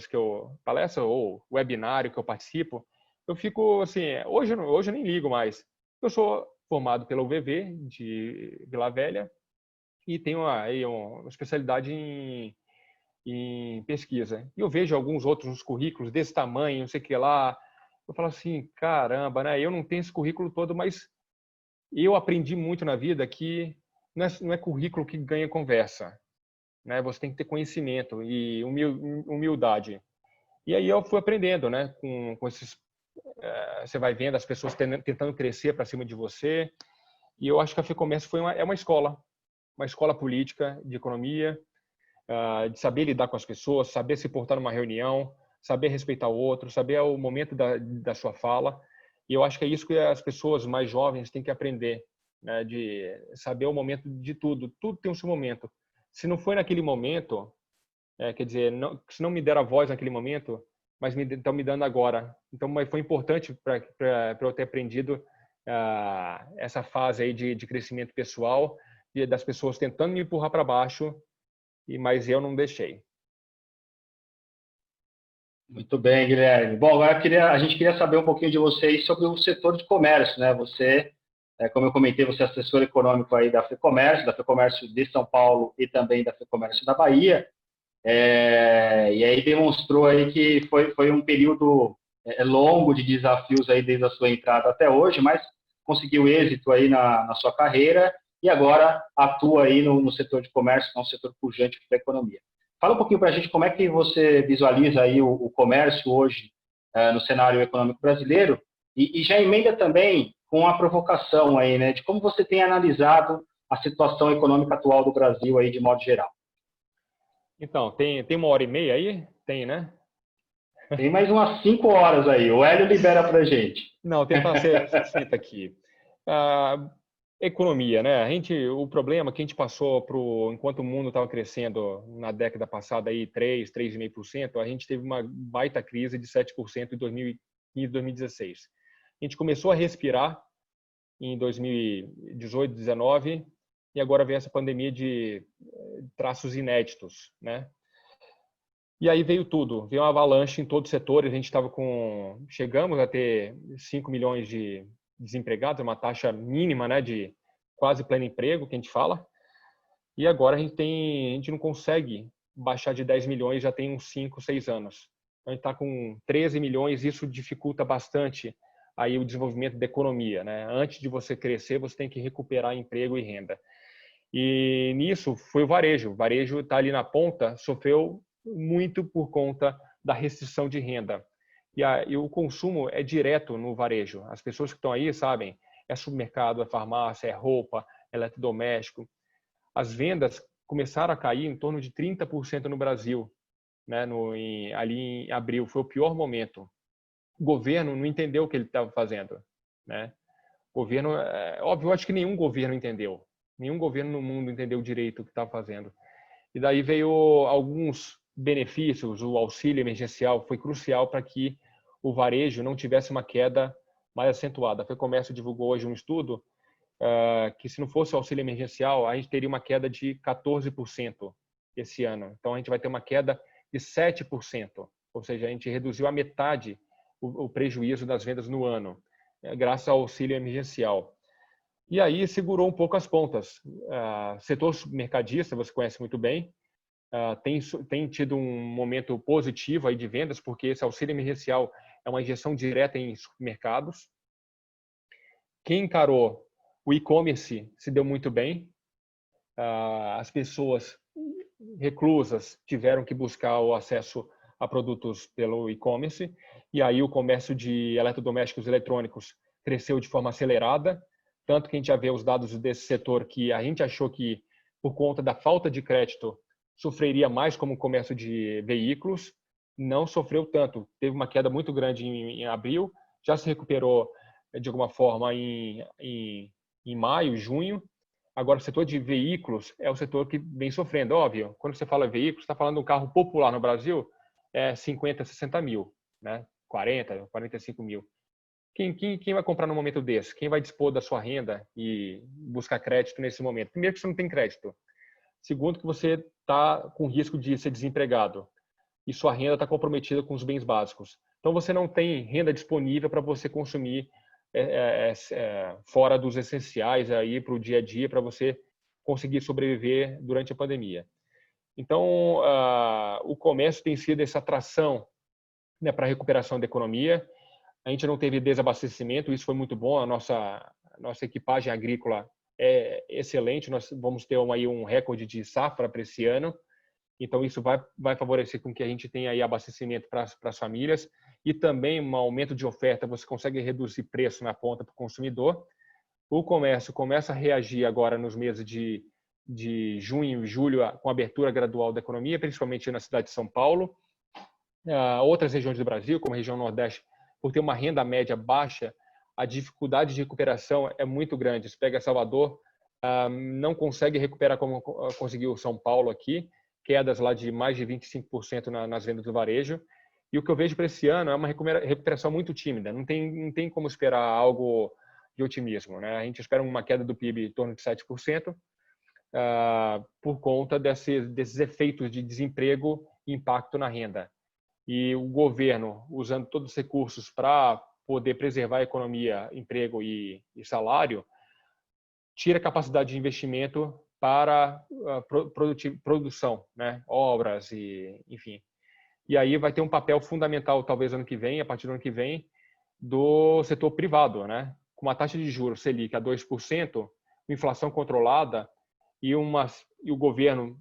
ou webinário que eu participo, eu fico assim, hoje eu nem ligo mais. Eu sou formado pela UVV de Vila Velha e tenho aí uma especialidade em pesquisa. E eu vejo alguns outros nos currículos desse tamanho, não sei o que lá, eu falo assim, caramba, né? Eu não tenho esse currículo todo, mas eu aprendi muito na vida que não é currículo que ganha conversa, né? Você tem que ter conhecimento e humildade. E aí eu fui aprendendo, né? Com esses, você vai vendo as pessoas tentando crescer para cima de você. E eu acho que a FEComércio é uma escola política de economia, de saber lidar com as pessoas, saber se portar numa reunião, saber respeitar o outro, saber o momento da sua fala. E eu acho que é isso que as pessoas mais jovens têm que aprender, né? De saber o momento de tudo. Tudo tem o seu momento. Se não foi naquele momento, quer dizer, se não me der a voz naquele momento, mas estão me dando agora. Então, mas foi importante para eu ter aprendido essa fase aí de crescimento pessoal, das pessoas tentando me empurrar para baixo, mas eu não deixei. Muito bem, Guilherme. Bom, agora a gente queria saber um pouquinho de vocês sobre o setor de comércio, né? Você, como eu comentei, você é assessor econômico aí da FEComércio de São Paulo e também da FEComércio da Bahia. E aí demonstrou aí que foi um período longo de desafios aí desde a sua entrada até hoje, mas conseguiu êxito aí na sua carreira e agora atua aí no setor de comércio, que é um setor pujante da economia. Fala um pouquinho para a gente como é que você visualiza aí o comércio hoje no cenário econômico brasileiro e já emenda também com a provocação aí, né, de como você tem analisado a situação econômica atual do Brasil aí de modo geral. Então, tem 1h30 aí? Tem, né? Tem mais umas 5 horas aí. O Hélio libera para a gente. Não, tentar ser sucinto aqui. Economia, né? O problema que a gente passou enquanto o mundo estava crescendo na década passada aí 3,5%, a gente teve uma baita crise de 7% em 2015, 2016. A gente começou a respirar em 2018, 2019 e agora vem essa pandemia de traços inéditos, né? E aí veio tudo, veio uma avalanche em todos os setores. A gente chegamos a ter 5 milhões de desempregados, uma taxa mínima, né, de quase pleno emprego, que a gente fala. E agora a gente não consegue baixar de 10 milhões já tem uns 5, 6 anos. Então, a gente está com 13 milhões, isso dificulta bastante aí o desenvolvimento da economia, né? Antes de você crescer, você tem que recuperar emprego e renda. E nisso foi o varejo. O varejo está ali na ponta, sofreu muito por conta da restrição de renda. E o consumo é direto no varejo. As pessoas que estão aí sabem, é supermercado, é farmácia, é roupa, é eletrodoméstico. As vendas começaram a cair em torno de 30% no Brasil, né, ali em abril. Foi o pior momento. O governo não entendeu o que ele estava fazendo, né? O governo, óbvio, eu acho que nenhum governo entendeu. Nenhum governo no mundo entendeu direito o que estava fazendo. E daí veio alguns benefícios, o auxílio emergencial foi crucial para que o varejo não tivesse uma queda mais acentuada. A FEComércio divulgou hoje um estudo que se não fosse o auxílio emergencial, a gente teria uma queda de 14% esse ano. Então, a gente vai ter uma queda de 7%, ou seja, a gente reduziu a metade o prejuízo das vendas no ano, graças ao auxílio emergencial. E aí segurou um pouco as pontas. Setor mercadista, você conhece muito bem, tem tido um momento positivo aí de vendas, porque esse auxílio emergencial é uma injeção direta em supermercados. Quem encarou o e-commerce se deu muito bem. As pessoas reclusas tiveram que buscar o acesso a produtos pelo e-commerce, e aí o comércio de eletrodomésticos eletrônicos cresceu de forma acelerada, tanto que a gente já vê os dados desse setor que a gente achou que, por conta da falta de crédito, sofreria mais como o comércio de veículos, não sofreu tanto. Teve uma queda muito grande em abril, já se recuperou de alguma forma em maio, junho. Agora, o setor de veículos é o setor que vem sofrendo. Óbvio, quando você fala veículos, está falando de um carro popular no Brasil, é 50, 60 mil, né? 40, 45 mil. Quem vai comprar no momento desse? Quem vai dispor da sua renda e buscar crédito nesse momento? Primeiro que você não tem crédito. Segundo que você está com risco de ser desempregado e sua renda está comprometida com os bens básicos. Então, você não tem renda disponível para você consumir fora dos essenciais aí para o dia a dia, para você conseguir sobreviver durante a pandemia. Então, o comércio tem sido essa atração, né, para a recuperação da economia. A gente não teve desabastecimento, isso foi muito bom. A nossa equipagem agrícola é excelente. Nós vamos ter aí um recorde de safra para esse ano. Então, isso vai favorecer com que a gente tenha aí abastecimento para as famílias e também um aumento de oferta. Você consegue reduzir preço na ponta para o consumidor. O comércio começa a reagir agora nos meses de junho e julho com a abertura gradual da economia, principalmente na cidade de São Paulo. Outras regiões do Brasil, como a região Nordeste, por ter uma renda média baixa, a dificuldade de recuperação é muito grande. Você pega Salvador, não consegue recuperar como conseguiu São Paulo aqui, quedas lá de mais de 25% nas vendas do varejo. E o que eu vejo para esse ano é uma recuperação muito tímida. Não tem como esperar algo de otimismo, né? A gente espera uma queda do PIB em torno de 7%, por conta desses efeitos de desemprego e impacto na renda. E o governo, usando todos os recursos para poder preservar a economia, emprego e salário, tira a capacidade de investimento para produção, né? Obras e enfim. E aí vai ter um papel fundamental, talvez ano que vem, a partir do ano que vem, do setor privado, né? Com uma taxa de juros Selic a 2%, inflação controlada e o governo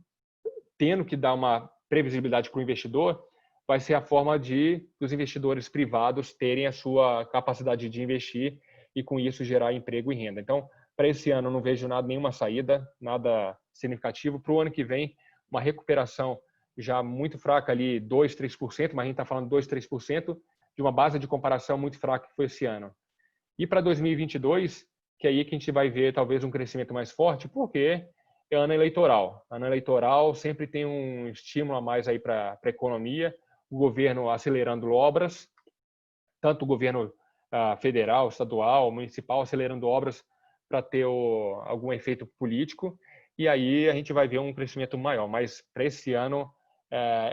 tendo que dar uma previsibilidade para o investidor, vai ser a forma dos investidores privados terem a sua capacidade de investir e com isso gerar emprego e renda. Então, para esse ano, eu não vejo nenhuma saída, nada significativo. Para o ano que vem, uma recuperação já muito fraca ali, 2%, 3%, mas a gente está falando 2%, 3%, de uma base de comparação muito fraca que foi esse ano. E para 2022, que é aí que a gente vai ver talvez um crescimento mais forte, porque é ano eleitoral. Ano eleitoral sempre tem um estímulo a mais aí para a economia, o governo acelerando obras, tanto o governo federal, estadual, municipal, acelerando obras para ter algum efeito político, e aí a gente vai ver um crescimento maior. Mas para esse ano,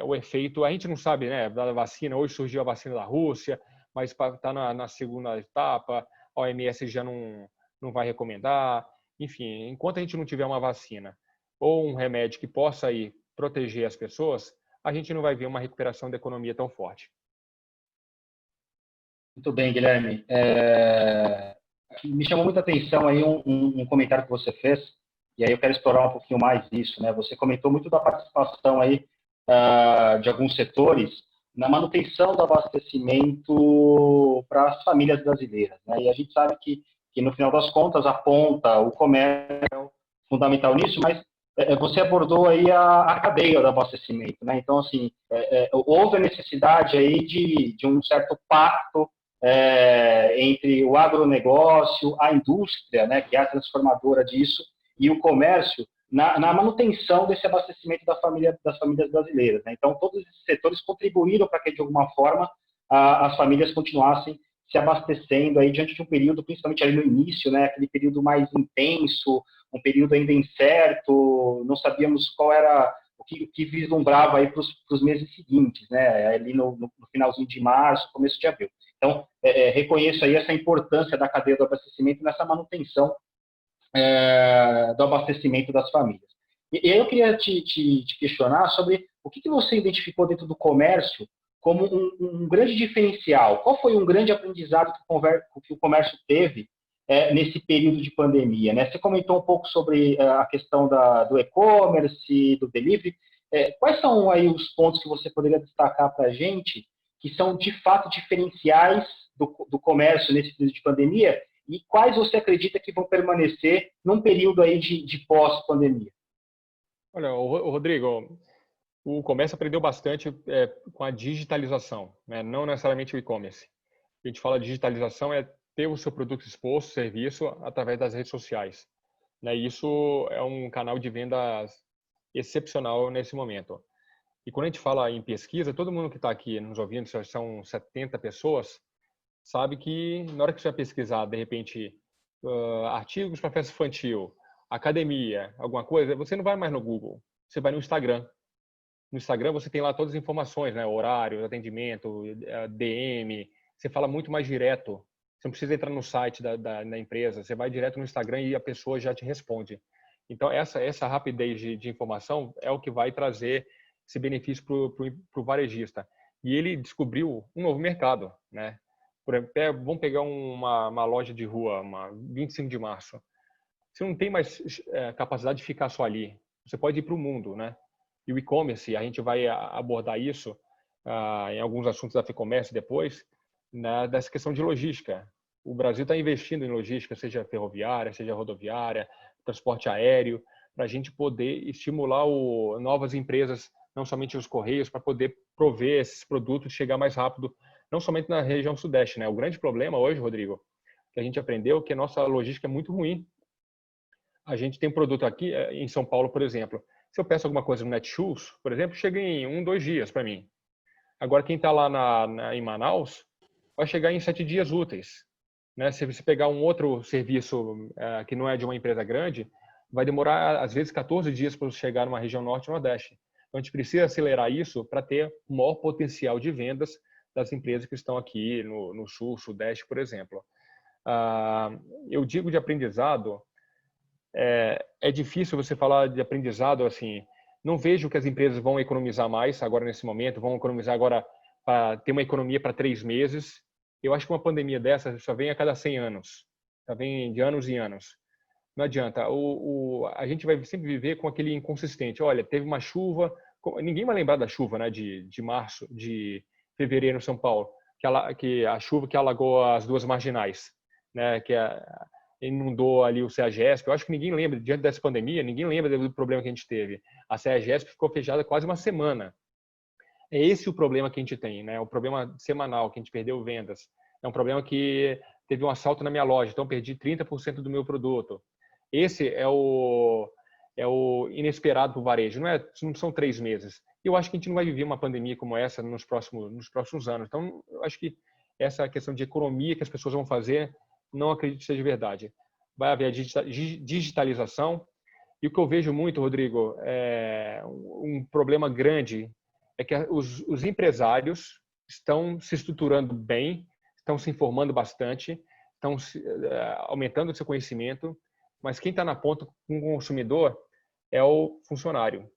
o efeito, a gente não sabe, né, da vacina. Hoje surgiu a vacina da Rússia, mas está na segunda etapa, a OMS já não vai recomendar. Enfim, enquanto a gente não tiver uma vacina ou um remédio que possa aí proteger as pessoas, a gente não vai ver uma recuperação da economia tão forte. Muito bem, Guilherme. Me chamou muita atenção aí um comentário que você fez, e aí eu quero explorar um pouquinho mais isso, né? Você comentou muito da participação aí de alguns setores na manutenção do abastecimento para as famílias brasileiras, né? E a gente sabe que no final das contas aponta o comércio fundamental nisso, mas você abordou aí a cadeia do abastecimento, né? Então, assim, houve a necessidade aí de um certo pacto entre o agronegócio, a indústria, né, que é a transformadora disso, e o comércio, na manutenção desse abastecimento das famílias brasileiras, né? Então, todos esses setores contribuíram para que, de alguma forma, as famílias continuassem se abastecendo aí diante de um período, principalmente ali no início, né, aquele período mais intenso, um período ainda incerto, não sabíamos qual era o que vislumbrava aí para os meses seguintes, né, ali no finalzinho de março, começo de abril. Então, reconheço aí essa importância da cadeia do abastecimento nessa manutenção do abastecimento das famílias. E eu queria te questionar sobre o que você identificou dentro do comércio como um grande diferencial. Qual foi um grande aprendizado que o comércio teve nesse período de pandemia, né? Você comentou um pouco sobre a questão do e-commerce, do delivery. Quais são aí os pontos que você poderia destacar para a gente que são, de fato, diferenciais do comércio nesse período de pandemia e quais você acredita que vão permanecer num período aí de pós-pandemia? Olha, Rodrigo, o comércio aprendeu bastante com a digitalização, né? Não necessariamente o e-commerce. A gente fala de digitalização é ter o seu produto exposto, serviço, através das redes sociais, né? Isso é um canal de vendas excepcional nesse momento. E quando a gente fala em pesquisa, todo mundo que está aqui nos ouvindo, são 70 pessoas, sabe que na hora que você vai pesquisar, de repente, artigos para festa infantil, academia, alguma coisa, você não vai mais no Google, você vai no Instagram. No Instagram você tem lá todas as informações, né? Horário, atendimento, DM, você fala muito mais direto. Você não precisa entrar no site da empresa, você vai direto no Instagram e a pessoa já te responde. Então, essa rapidez de informação é o que vai trazer esse benefício para o varejista. E ele descobriu um novo mercado, né? Por exemplo, vamos pegar uma loja de rua, uma 25 de março. Você não tem mais capacidade de ficar só ali. Você pode ir para o mundo, né? E o e-commerce, a gente vai abordar isso em alguns assuntos da FEComércio depois, dessa questão de logística. O Brasil está investindo em logística, seja ferroviária, seja rodoviária, transporte aéreo, para a gente poder estimular novas empresas, não somente os Correios, para poder prover esses produtos e chegar mais rápido, não somente na região sudeste, né? O grande problema hoje, Rodrigo, que a gente aprendeu, é que a nossa logística é muito ruim. A gente tem um produto aqui em São Paulo, por exemplo. Se eu peço alguma coisa no Netshoes, por exemplo, chega em 2 dias para mim. Agora, quem está lá em Manaus vai chegar em 7 dias úteis. Né? Se você pegar um outro serviço que não é de uma empresa grande, vai demorar, às vezes, 14 dias para chegar numa região norte e nordeste. Então, a gente precisa acelerar isso para ter o maior potencial de vendas das empresas que estão aqui no sul, sudeste, por exemplo. Eu digo de aprendizado, é difícil você falar de aprendizado assim. Não vejo que as empresas vão economizar mais agora nesse momento, vão economizar agora para ter uma economia para 3 meses. Eu acho que uma pandemia dessa só vem a cada 100 anos, só vem de anos em anos. Não adianta. A gente vai sempre viver com aquele inconsistente. Olha, teve uma chuva, ninguém vai lembrar da chuva, né, de março, de fevereiro em São Paulo, que a chuva que alagou as duas marginais, né, inundou ali o CEAGESP. Eu acho que ninguém lembra, diante dessa pandemia, ninguém lembra do problema que a gente teve. A CEAGESP ficou fechada quase uma semana. É esse o problema que a gente tem, né? O problema semanal, que a gente perdeu vendas. É um problema que teve um assalto na minha loja, então perdi 30% do meu produto. Esse é o inesperado para o varejo. Não são 3 meses. Eu acho que a gente não vai viver uma pandemia como essa nos próximos anos. Então, eu acho que essa questão de economia que as pessoas vão fazer, não acredito que seja verdade. Vai haver a digitalização. E o que eu vejo muito, Rodrigo, é um problema grande é que os empresários estão se estruturando bem, estão se informando bastante, estão aumentando o seu conhecimento, mas quem está na ponta com o consumidor é o funcionário.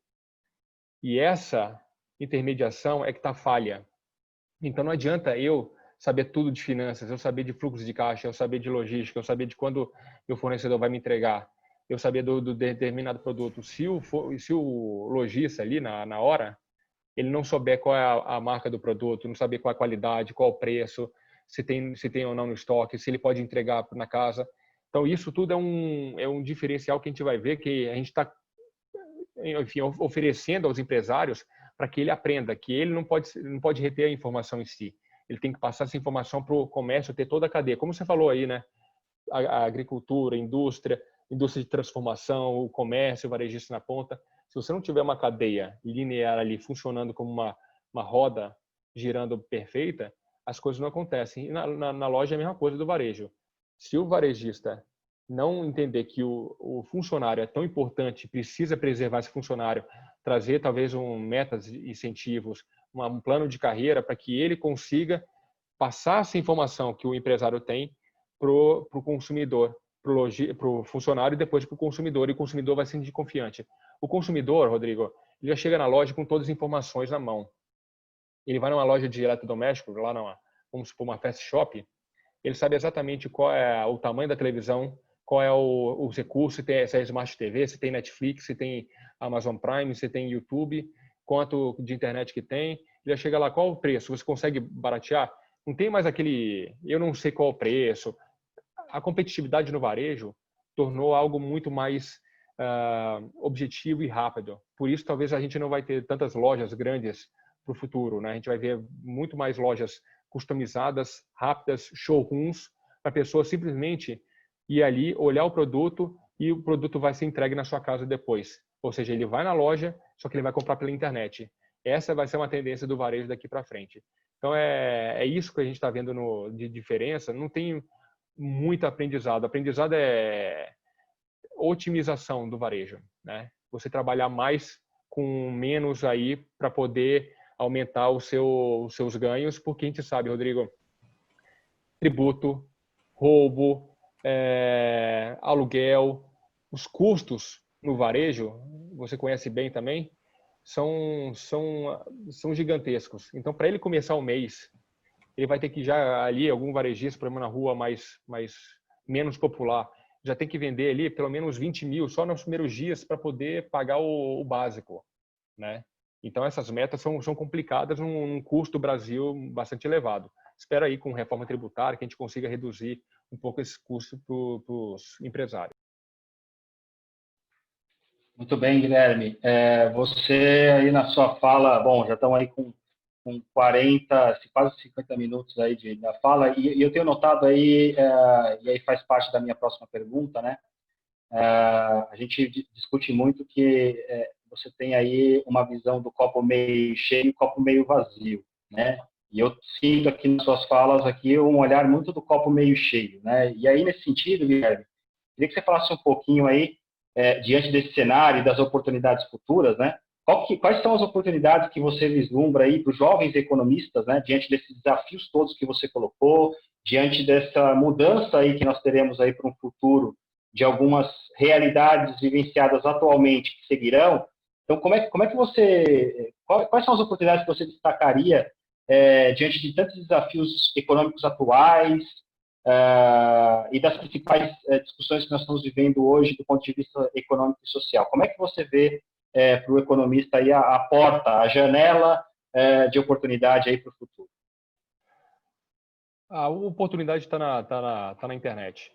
E essa intermediação é que está falha. Então não adianta eu saber tudo de finanças, eu saber de fluxo de caixa, eu saber de logística, eu saber de quando meu fornecedor vai me entregar, eu saber do determinado produto. Se o lojista ali na hora, ele não souber qual é a marca do produto, não saber qual é a qualidade, qual é o preço, se tem ou não no estoque, se ele pode entregar na casa. Então isso tudo é um diferencial que a gente vai ver que a gente está, enfim, oferecendo aos empresários para que ele aprenda que ele não pode reter a informação em si. Ele tem que passar essa informação para o comércio ter toda a cadeia. Como você falou aí, né? A agricultura, a indústria de transformação, o comércio, o varejista na ponta. Se você não tiver uma cadeia linear ali funcionando como uma roda girando perfeita, as coisas não acontecem. E na loja é a mesma coisa do varejo. Se o varejista não entender que o funcionário é tão importante, precisa preservar esse funcionário, trazer talvez metas, incentivos, um plano de carreira para que ele consiga passar essa informação que o empresário tem para o consumidor, para o funcionário e depois para o consumidor, e o consumidor vai se sentir confiante. O consumidor, Rodrigo, ele já chega na loja com todas as informações na mão. Ele vai numa loja de eletrodoméstico, vamos supor, uma fast shop, ele sabe exatamente qual é o tamanho da televisão, qual é os recursos, se é Smart TV, se tem Netflix, se tem Amazon Prime, se tem YouTube, quanto de internet que tem. Ele já chega lá, qual o preço? Você consegue baratear? Não tem mais eu não sei qual o preço. A competitividade no varejo tornou algo muito mais objetivo e rápido. Por isso, talvez a gente não vai ter tantas lojas grandes para o futuro, né? A gente vai ver muito mais lojas customizadas, rápidas, showrooms, para a pessoa simplesmente ir ali, olhar o produto e o produto vai ser entregue na sua casa depois. Ou seja, ele vai na loja, só que ele vai comprar pela internet. Essa vai ser uma tendência do varejo daqui para frente. Então, é isso que a gente está vendo de diferença. Não tem muito aprendizado. Aprendizado é otimização do varejo, né? Você trabalhar mais com menos aí para poder aumentar os seus ganhos, porque a gente sabe, Rodrigo, tributo, roubo, aluguel, os custos no varejo, você conhece bem também, são gigantescos. Então, para ele começar o mês, ele vai ter que já ali, algum varejista, por exemplo, na rua menos popular, já tem que vender ali pelo menos 20 mil só nos primeiros dias para poder pagar o básico, né? Então, essas metas são complicadas num custo do Brasil bastante elevado. Espero aí, com reforma tributária, que a gente consiga reduzir um pouco esse custo para os empresários. Muito bem, Guilherme. Você aí na sua fala, bom, já estão aí com 40, quase 50 minutos aí da fala, e eu tenho notado aí, e aí faz parte da minha próxima pergunta, né? A gente discute muito que você tem aí uma visão do copo meio cheio e copo meio vazio, né? E eu sinto aqui nas suas falas aqui um olhar muito do copo meio cheio, né? E aí, nesse sentido, Guilherme, queria que você falasse um pouquinho aí, diante desse cenário e das oportunidades futuras, né? Quais são as oportunidades que você vislumbra aí para os jovens economistas, né? Diante desses desafios todos que você colocou, diante dessa mudança aí que nós teremos aí para um futuro de algumas realidades vivenciadas atualmente que seguirão. Então, como é que você, quais são as oportunidades que você destacaria diante de tantos desafios econômicos atuais e das principais discussões que nós estamos vivendo hoje do ponto de vista econômico e social? Como é que você vê para o economista aí a porta, a janela de oportunidade aí para o futuro? A oportunidade está na internet.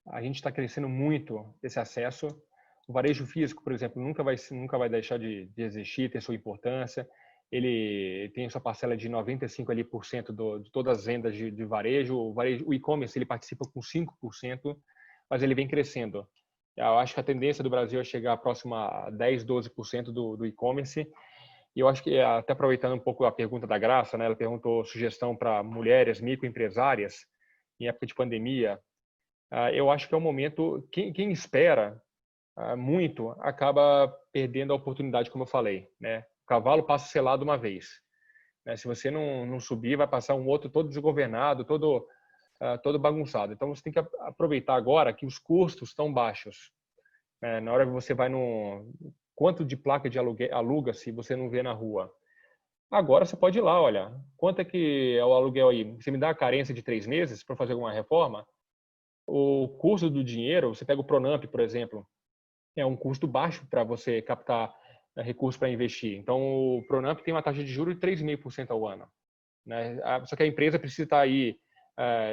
A gente está crescendo muito esse acesso. O varejo físico, por exemplo, nunca vai deixar de existir, ter sua importância. Ele tem sua parcela de 95% de todas as vendas de varejo. O e-commerce ele participa com 5%, mas ele vem crescendo. Eu acho que a tendência do Brasil é chegar próximo a 10, 12% do e-commerce. E eu acho que, até aproveitando um pouco a pergunta da Graça, né, ela perguntou sugestão para mulheres microempresárias em época de pandemia. Eu acho que é um momento, quem espera muito acaba perdendo a oportunidade, como eu falei, né? cavalo passa selado uma vez, né? Se você não subir, vai passar um outro todo desgovernado, todo bagunçado. Então, você tem que aproveitar agora que os custos estão baixos. Na hora que você vai no... Quanto de placa de aluga se você não vê na rua? Agora você pode ir lá, olha, quanto é que é o aluguel aí? Você me dá a carência de 3 meses para fazer alguma reforma? O custo do dinheiro, você pega o Pronamp, por exemplo, é um custo baixo para você captar recursos para investir. Então, o Pronamp tem uma taxa de juros de 3,5% ao ano, né? Só que a empresa precisa estar aí,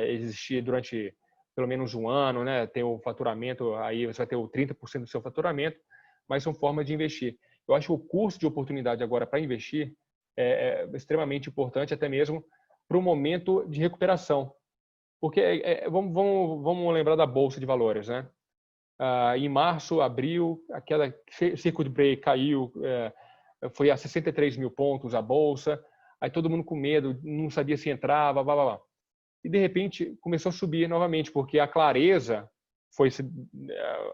existir durante pelo menos um ano, né? Ter o faturamento, aí você vai ter o 30% do seu faturamento, mas são formas de investir. Eu acho que o custo de oportunidade agora para investir é extremamente importante, até mesmo para o momento de recuperação. Porque vamos lembrar da Bolsa de Valores, né? Em março, abril, aquela circuit break caiu, foi a 63 mil pontos a Bolsa, aí todo mundo com medo, não sabia se entrava, blá, blá, blá. E de repente começou a subir novamente, porque a clareza foi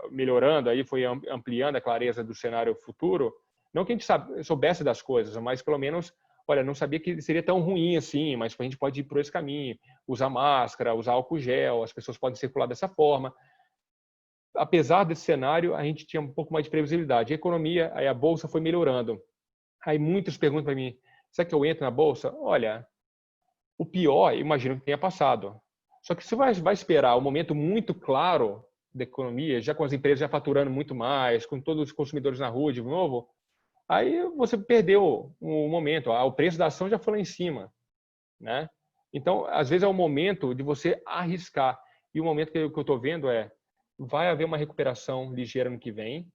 melhorando, aí foi ampliando a clareza do cenário futuro. Não que a gente soubesse das coisas, mas pelo menos, olha, não sabia que seria tão ruim assim, mas a gente pode ir por esse caminho, usar máscara, usar álcool gel, as pessoas podem circular dessa forma. Apesar desse cenário, a gente tinha um pouco mais de previsibilidade. A economia, aí a bolsa foi melhorando. Aí muitos perguntam para mim, será que eu entro na bolsa? Olha, o pior, imagino que tenha passado. Só que se vai esperar um momento muito claro da economia, já com as empresas já faturando muito mais, com todos os consumidores na rua de novo, aí você perdeu o momento. O preço da ação já foi lá em cima, né? Então, às vezes é o momento de você arriscar. E o momento que eu estou vendo vai haver uma recuperação ligeira no que vem.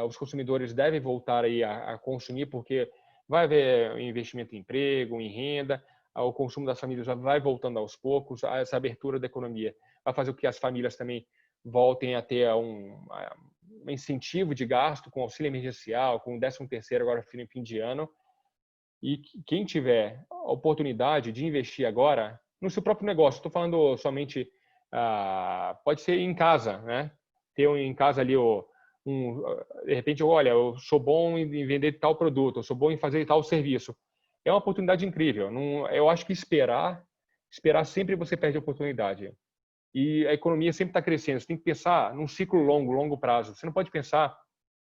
Os consumidores devem voltar aí a consumir, porque vai haver investimento em emprego, em renda, o consumo das famílias vai voltando aos poucos, essa abertura da economia vai fazer com que as famílias também voltem a ter um incentivo de gasto com auxílio emergencial, com o 13º agora no fim de ano. E quem tiver a oportunidade de investir agora no seu próprio negócio, estou falando somente, pode ser em casa, né? Ter em casa ali de repente, olha, eu sou bom em vender tal produto, eu sou bom em fazer tal serviço. É uma oportunidade incrível. Eu acho que esperar sempre você perde a oportunidade. E a economia sempre está crescendo. Você tem que pensar num ciclo longo prazo. Você não pode pensar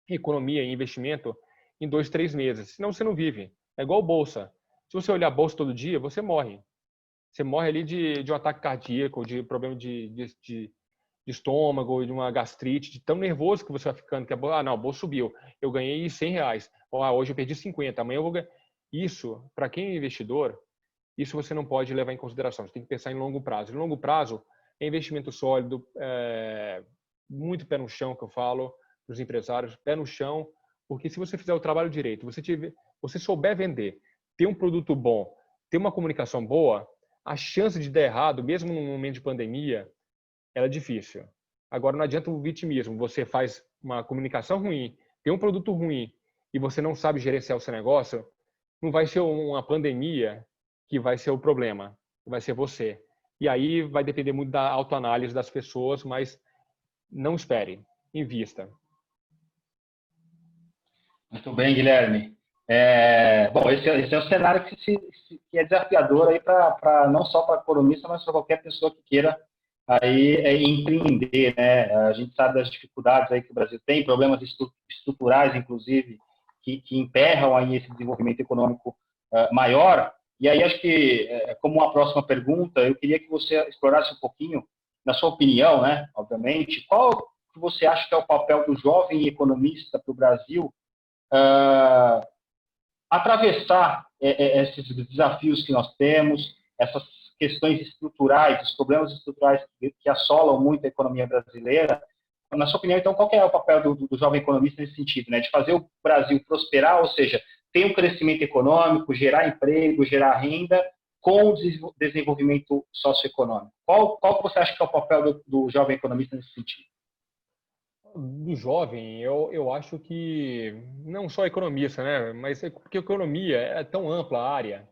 em economia, em investimento em 2, 3 meses, senão você não vive. É igual bolsa. Se você olhar a bolsa todo dia, você morre. Você morre ali de um ataque cardíaco, de problema de estômago, de uma gastrite, de tão nervoso que você vai ficando, que não, a bolsa subiu, eu ganhei R$100, hoje eu perdi 50, amanhã eu vou ganhar. Isso, para quem é investidor, isso você não pode levar em consideração, você tem que pensar em longo prazo. Em longo prazo, é investimento sólido, muito pé no chão, que eu falo para os empresários, pé no chão, porque se você fizer o trabalho direito, você souber vender, ter um produto bom, ter uma comunicação boa, a chance de dar errado, mesmo num momento de pandemia, ela é difícil. Agora, não adianta o vitimismo. Você faz uma comunicação ruim, tem um produto ruim e você não sabe gerenciar o seu negócio, não vai ser uma pandemia que vai ser o problema, vai ser você. E aí vai depender muito da autoanálise das pessoas, mas não espere, invista. Muito bem, Guilherme. Bom, esse é um cenário que é desafiador aí não só para economista, mas para qualquer pessoa que queira aí empreender, né? A gente sabe das dificuldades aí que o Brasil tem, problemas estruturais, inclusive, que emperram aí esse desenvolvimento econômico maior. E aí acho que, como uma próxima pergunta, eu queria que você explorasse um pouquinho, na sua opinião, né? Obviamente, qual que você acha que é o papel do jovem economista para o Brasil atravessar esses desafios que nós temos, essas questões estruturais, os problemas estruturais que assolam muito a economia brasileira. Na sua opinião, então, qual que é o papel do jovem economista nesse sentido, né? De fazer o Brasil prosperar, ou seja, ter um crescimento econômico, gerar emprego, gerar renda, com o desenvolvimento socioeconômico. Qual você acha que é o papel do jovem economista nesse sentido? Do jovem, eu acho que não só economista, né? Mas porque a economia é tão ampla a área,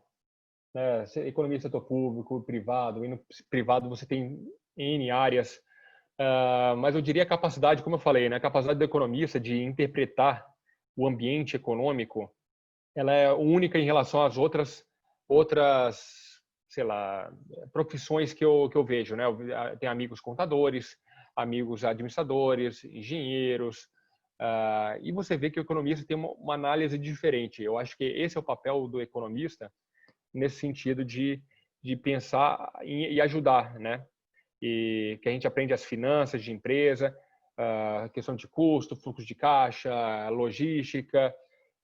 né? Economia, setor público, privado, e no privado você tem N áreas, mas eu diria a capacidade, como eu falei, né? A capacidade do economista de interpretar o ambiente econômico ela é única em relação às outras, sei lá, profissões que eu vejo, né? Eu tenho amigos contadores, amigos administradores, engenheiros, e você vê que o economista tem uma análise diferente. Eu acho que esse é o papel do economista nesse sentido de pensar e ajudar, né? E que a gente aprende as finanças de empresa, questão de custo, fluxo de caixa, logística.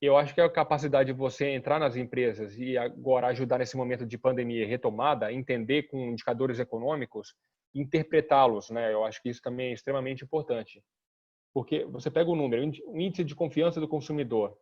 Eu acho que a capacidade de você entrar nas empresas e agora ajudar nesse momento de pandemia e retomada, entender com indicadores econômicos, interpretá-los, né? Eu acho que isso também é extremamente importante. Porque você pega o número, o índice de confiança do consumidor,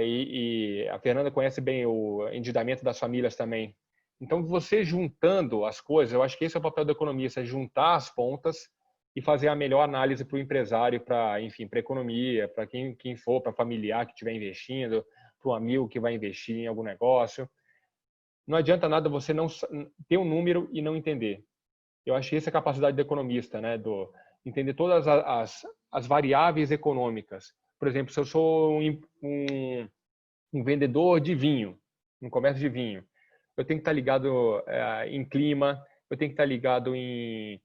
e a Fernanda conhece bem o endividamento das famílias também. Então, você juntando as coisas, eu acho que esse é o papel do economista, juntar as pontas e fazer a melhor análise para o empresário, enfim, para a economia, para quem for, para familiar que estiver investindo, para um amigo que vai investir em algum negócio. Não adianta nada você não ter um número e não entender. Eu acho que essa é a capacidade do economista, né? Entender todas as variáveis econômicas. Por exemplo, se eu sou um vendedor de vinho, um comércio de vinho, eu tenho que estar ligado em clima, eu tenho que estar ligado em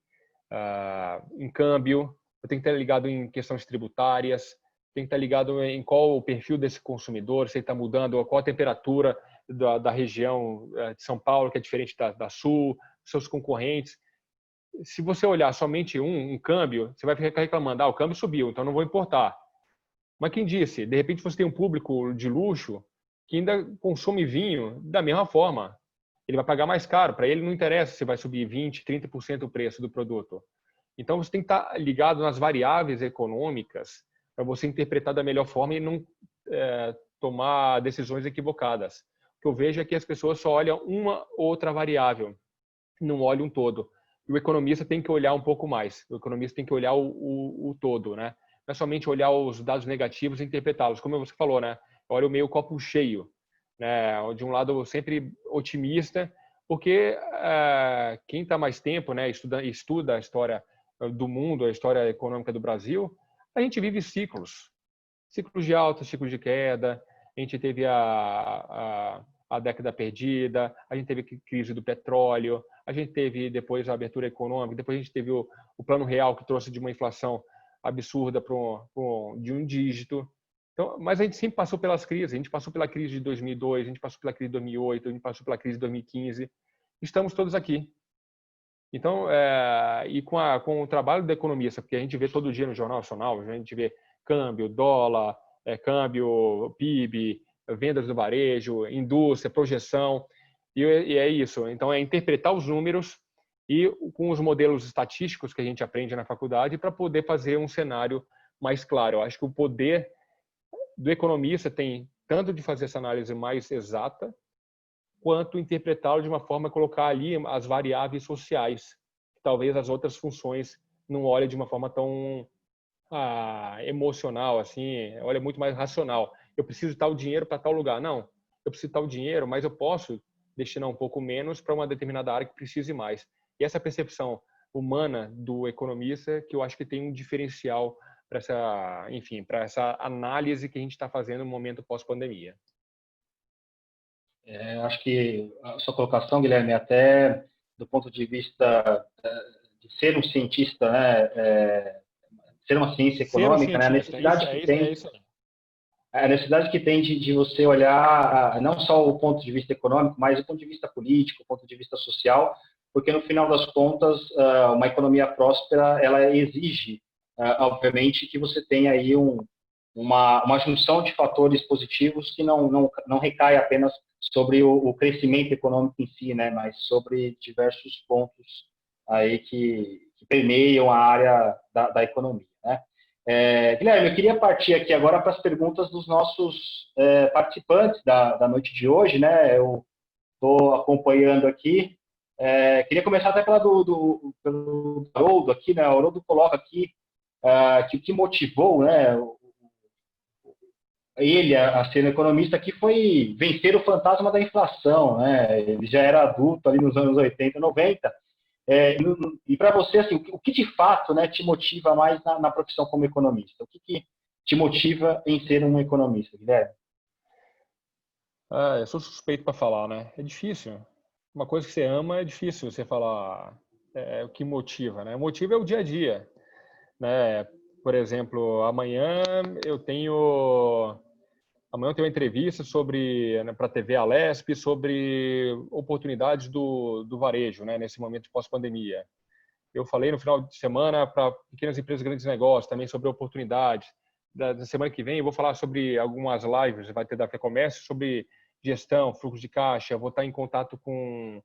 câmbio, eu tenho que estar ligado em questões tributárias, tenho que estar ligado em qual o perfil desse consumidor, se ele está mudando, qual a temperatura da região de São Paulo, que é diferente da Sul, seus concorrentes. Se você olhar somente um câmbio, você vai ficar reclamando, o câmbio subiu, então não vou importar. Mas quem disse? De repente você tem um público de luxo que ainda consome vinho da mesma forma. Ele vai pagar mais caro. Para ele não interessa se vai subir 20%, 30% o preço do produto. Então você tem que estar ligado nas variáveis econômicas para você interpretar da melhor forma e não tomar decisões equivocadas. O que eu vejo é que as pessoas só olham uma ou outra variável, não olham um todo. E o economista tem que olhar um pouco mais. O economista tem que olhar o todo, né? Não é somente olhar os dados negativos e interpretá-los. Como você falou, né? Olha o meio copo cheio, né? De um lado sempre otimista, porque quem está mais tempo, né? Estuda a história do mundo, a história econômica do Brasil, a gente vive ciclos de alta, ciclos de queda. A gente teve a década perdida, a gente teve a crise do petróleo, a gente teve depois a abertura econômica, depois a gente teve o Plano Real, que trouxe de uma inflação absurda de um dígito. Então, mas a gente sempre passou pelas crises. A gente passou pela crise de 2002, a gente passou pela crise de 2008, a gente passou pela crise de 2015. Estamos todos aqui. Então, e com o trabalho da economista, porque a gente vê todo dia no Jornal Nacional, a gente vê câmbio, dólar, câmbio, PIB, vendas do varejo, indústria, projeção, e é isso. Então, é interpretar os números e com os modelos estatísticos que a gente aprende na faculdade para poder fazer um cenário mais claro. Eu acho que o poder do economista tem tanto de fazer essa análise mais exata, quanto interpretá-lo de uma forma a colocar ali as variáveis sociais, que talvez as outras funções não olhem de uma forma tão emocional, assim, olha muito mais racional. Eu preciso de tal dinheiro para tal lugar. Não, eu preciso de tal dinheiro, mas eu posso destinar um pouco menos para uma determinada área que precise mais. E essa percepção humana do economista que eu acho que tem um diferencial para essa análise que a gente está fazendo no momento pós-pandemia. Acho que a sua colocação, Guilherme, até do ponto de vista de ser um cientista, né, ser uma ciência econômica, né, a necessidade que tem, a necessidade que tem de você olhar não só o ponto de vista econômico, mas o ponto de vista político, o ponto de vista social, porque no final das contas, uma economia próspera, ela exige, obviamente, que você tenha aí uma junção de fatores positivos que não recai apenas sobre o crescimento econômico em si, né, mas sobre diversos pontos aí que permeiam a área da economia, né? Guilherme, eu queria partir aqui agora para as perguntas dos nossos participantes da noite de hoje, né? Eu estou acompanhando aqui. Queria começar até pelo Haroldo aqui, né? O Haroldo coloca aqui que o que motivou, né, ele a ser um economista aqui foi vencer o fantasma da inflação, né? Ele já era adulto ali nos anos 80, 90. E para você, assim, o que de fato, né, te motiva mais na profissão como economista? O que te motiva em ser um economista, Guilherme? Eu sou suspeito para falar, né? É difícil. Uma coisa que você ama é difícil você falar o que motiva, né? O motivo é o dia a dia, né? Por exemplo, amanhã eu tenho uma entrevista sobre, né, para a TV Alesp sobre oportunidades do varejo, né? Nesse momento de pós-pandemia. Eu falei no final de semana para pequenas empresas e grandes negócios também sobre oportunidades. Da semana que vem eu vou falar sobre algumas lives, vai ter da FEComércio, sobre gestão, fluxo de caixa. Eu vou estar em contato com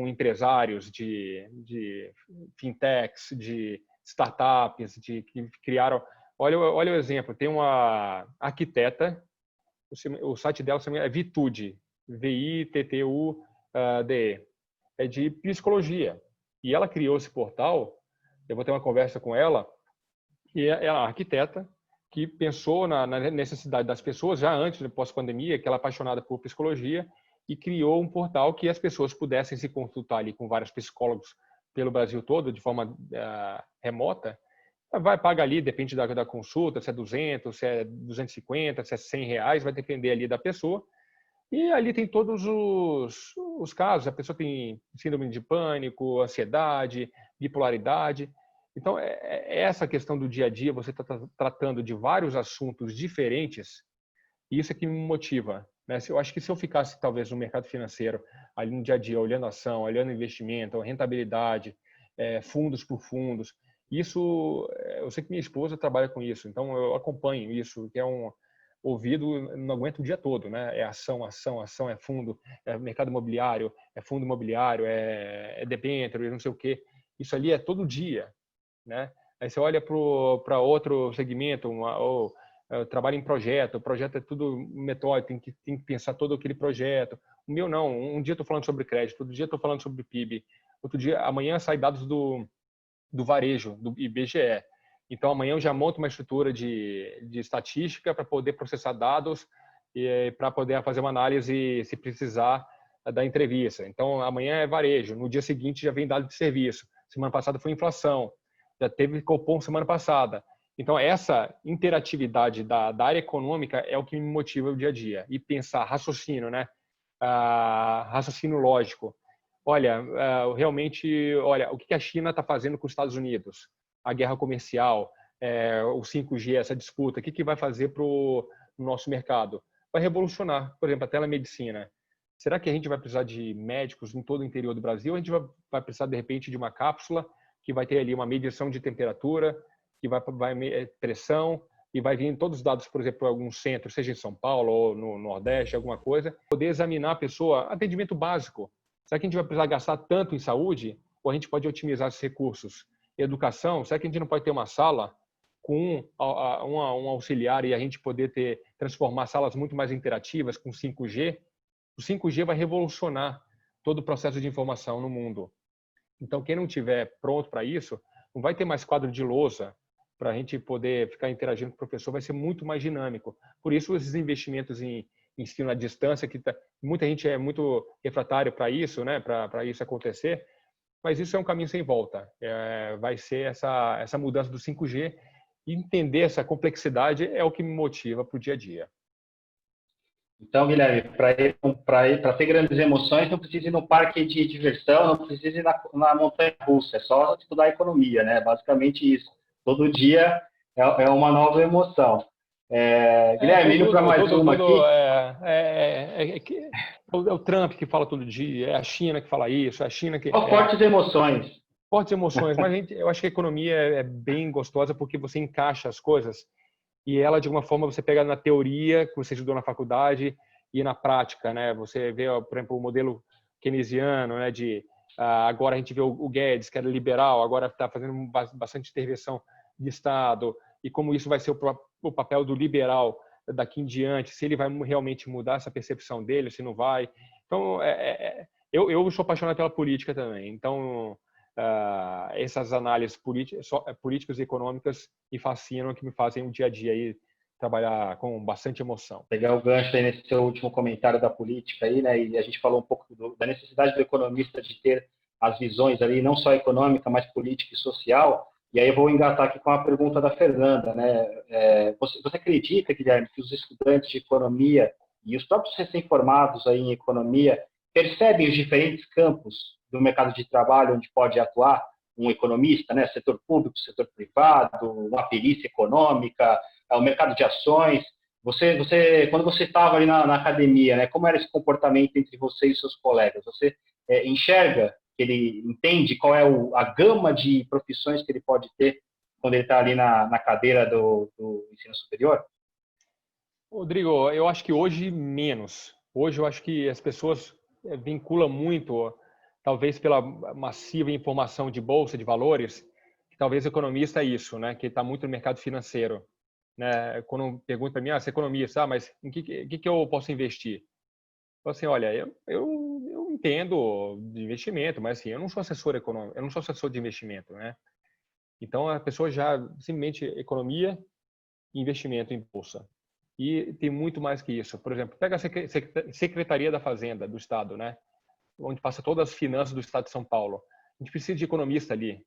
empresários de fintechs, de startups, que criaram. Olha o exemplo, tem uma arquiteta, o site dela é Vitude, VITTUDE, é de psicologia. E ela criou esse portal, eu vou ter uma conversa com ela, e é a arquiteta que pensou na necessidade das pessoas, já antes, pós-pandemia, que ela é apaixonada por psicologia, e criou um portal que as pessoas pudessem se consultar ali com vários psicólogos pelo Brasil todo, de forma remota. Vai pagar ali, depende da consulta, se é 200, se é 250, se é 100 reais, vai depender ali da pessoa. E ali tem todos os casos. A pessoa tem síndrome de pânico, ansiedade, bipolaridade. Então, é essa questão do dia a dia, você está tratando de vários assuntos diferentes, e isso é que me motiva, né? Eu acho que se eu ficasse, talvez, no mercado financeiro, ali no dia a dia, olhando ação, olhando investimento, rentabilidade, fundos por fundos, isso, eu sei que minha esposa trabalha com isso, então eu acompanho isso, que é um ouvido, não aguenta o dia todo, né? É ação, ação, ação, é fundo, é mercado imobiliário, é fundo imobiliário, é debênture, não sei o quê. Isso ali é todo dia, né? Aí você olha para outro segmento, ou trabalho em projeto, o projeto é tudo metódico, tem que pensar todo aquele projeto. O meu não, um dia estou falando sobre crédito, outro dia estou falando sobre PIB, outro dia, amanhã sai dados do varejo, do IBGE. Então, amanhã eu já monto uma estrutura de estatística para poder processar dados e para poder fazer uma análise, se precisar, da entrevista. Então, amanhã é varejo, no dia seguinte já vem dado de serviço. Semana passada foi inflação, já teve Copom semana passada. Então, essa interatividade da área econômica é o que me motiva o dia a dia. E pensar, raciocínio, né? Raciocínio lógico. Olha, realmente, olha, o que a China está fazendo com os Estados Unidos? A guerra comercial, o 5G, essa disputa, o que vai fazer para o nosso mercado? Vai revolucionar, por exemplo, a telemedicina. Será que a gente vai precisar de médicos em todo o interior do Brasil? Ou a gente vai precisar, de repente, de uma cápsula que vai ter ali uma medição de temperatura, que vai pressão, e vai vir todos os dados, por exemplo, para algum centro, seja em São Paulo ou no Nordeste, alguma coisa, poder examinar a pessoa, atendimento básico. Será que a gente vai precisar gastar tanto em saúde? Ou a gente pode otimizar esses recursos? Educação, será que a gente não pode ter uma sala com um auxiliar e a gente poder transformar salas muito mais interativas com 5G? O 5G vai revolucionar todo o processo de informação no mundo. Então, quem não tiver pronto para isso, não vai ter mais quadro de lousa para a gente poder ficar interagindo com o professor, vai ser muito mais dinâmico. Por isso, esses investimentos em ensino à distância, muita gente é muito refratário para isso, né? Para isso acontecer, mas isso é um caminho sem volta. Vai ser essa mudança do 5G, e entender essa complexidade é o que me motiva para o dia a dia. Então, Guilherme, para ter grandes emoções, não precisa ir no parque de diversão, não precisa ir na montanha-russa, é só estudar economia, né? Basicamente isso. Todo dia é uma nova emoção. Guilherme, indo para mais uma aqui. É o Trump que fala todo dia, é a China que fala isso, é a China que... Fortes emoções. Fortes emoções, mas eu acho que a economia é bem gostosa porque você encaixa as coisas e ela, de alguma forma, você pega na teoria que você estudou na faculdade e na prática, né? Você vê, por exemplo, o modelo keynesiano, né? Agora a gente vê o Guedes, que era liberal, agora está fazendo bastante intervenção de Estado, e como isso vai ser o papel do liberal daqui em diante, se ele vai realmente mudar essa percepção dele, se não vai. Então, eu sou apaixonado pela política também, então essas análises políticas e econômicas me fascinam, que me fazem o dia a dia aí trabalhar com bastante emoção. Pegar o gancho aí nesse seu último comentário da política aí, né? E a gente falou um pouco da necessidade do economista de ter as visões ali, não só econômica, mas política e social. E aí eu vou engatar aqui com a pergunta da Fernanda, né? Você acredita, Guilherme, que os estudantes de economia e os próprios recém-formados aí em economia percebem os diferentes campos do mercado de trabalho onde pode atuar um economista, né? Setor público, setor privado, uma perícia econômica, o mercado de ações. Quando você estava ali na academia, né? Como era esse comportamento entre você e seus colegas? Você enxerga, ele entende qual é a gama de profissões que ele pode ter quando ele está ali na cadeira do ensino superior? Rodrigo, eu acho que hoje menos. Hoje eu acho que as pessoas vinculam muito, talvez pela massiva informação de bolsa de valores, que talvez economista é isso, né? Que está muito no mercado financeiro, né? Quando pergunta para mim, você é economista, mas em que eu posso investir? Eu assim, olha, eu entendo de investimento, mas assim, eu não sou assessor econômico, eu não sou assessor de investimento, né? Então a pessoa já simplesmente economia e investimento em bolsa. E tem muito mais que isso. Por exemplo, pega a Secretaria da Fazenda do Estado, né? Onde passa todas as finanças do Estado de São Paulo. A gente precisa de economista ali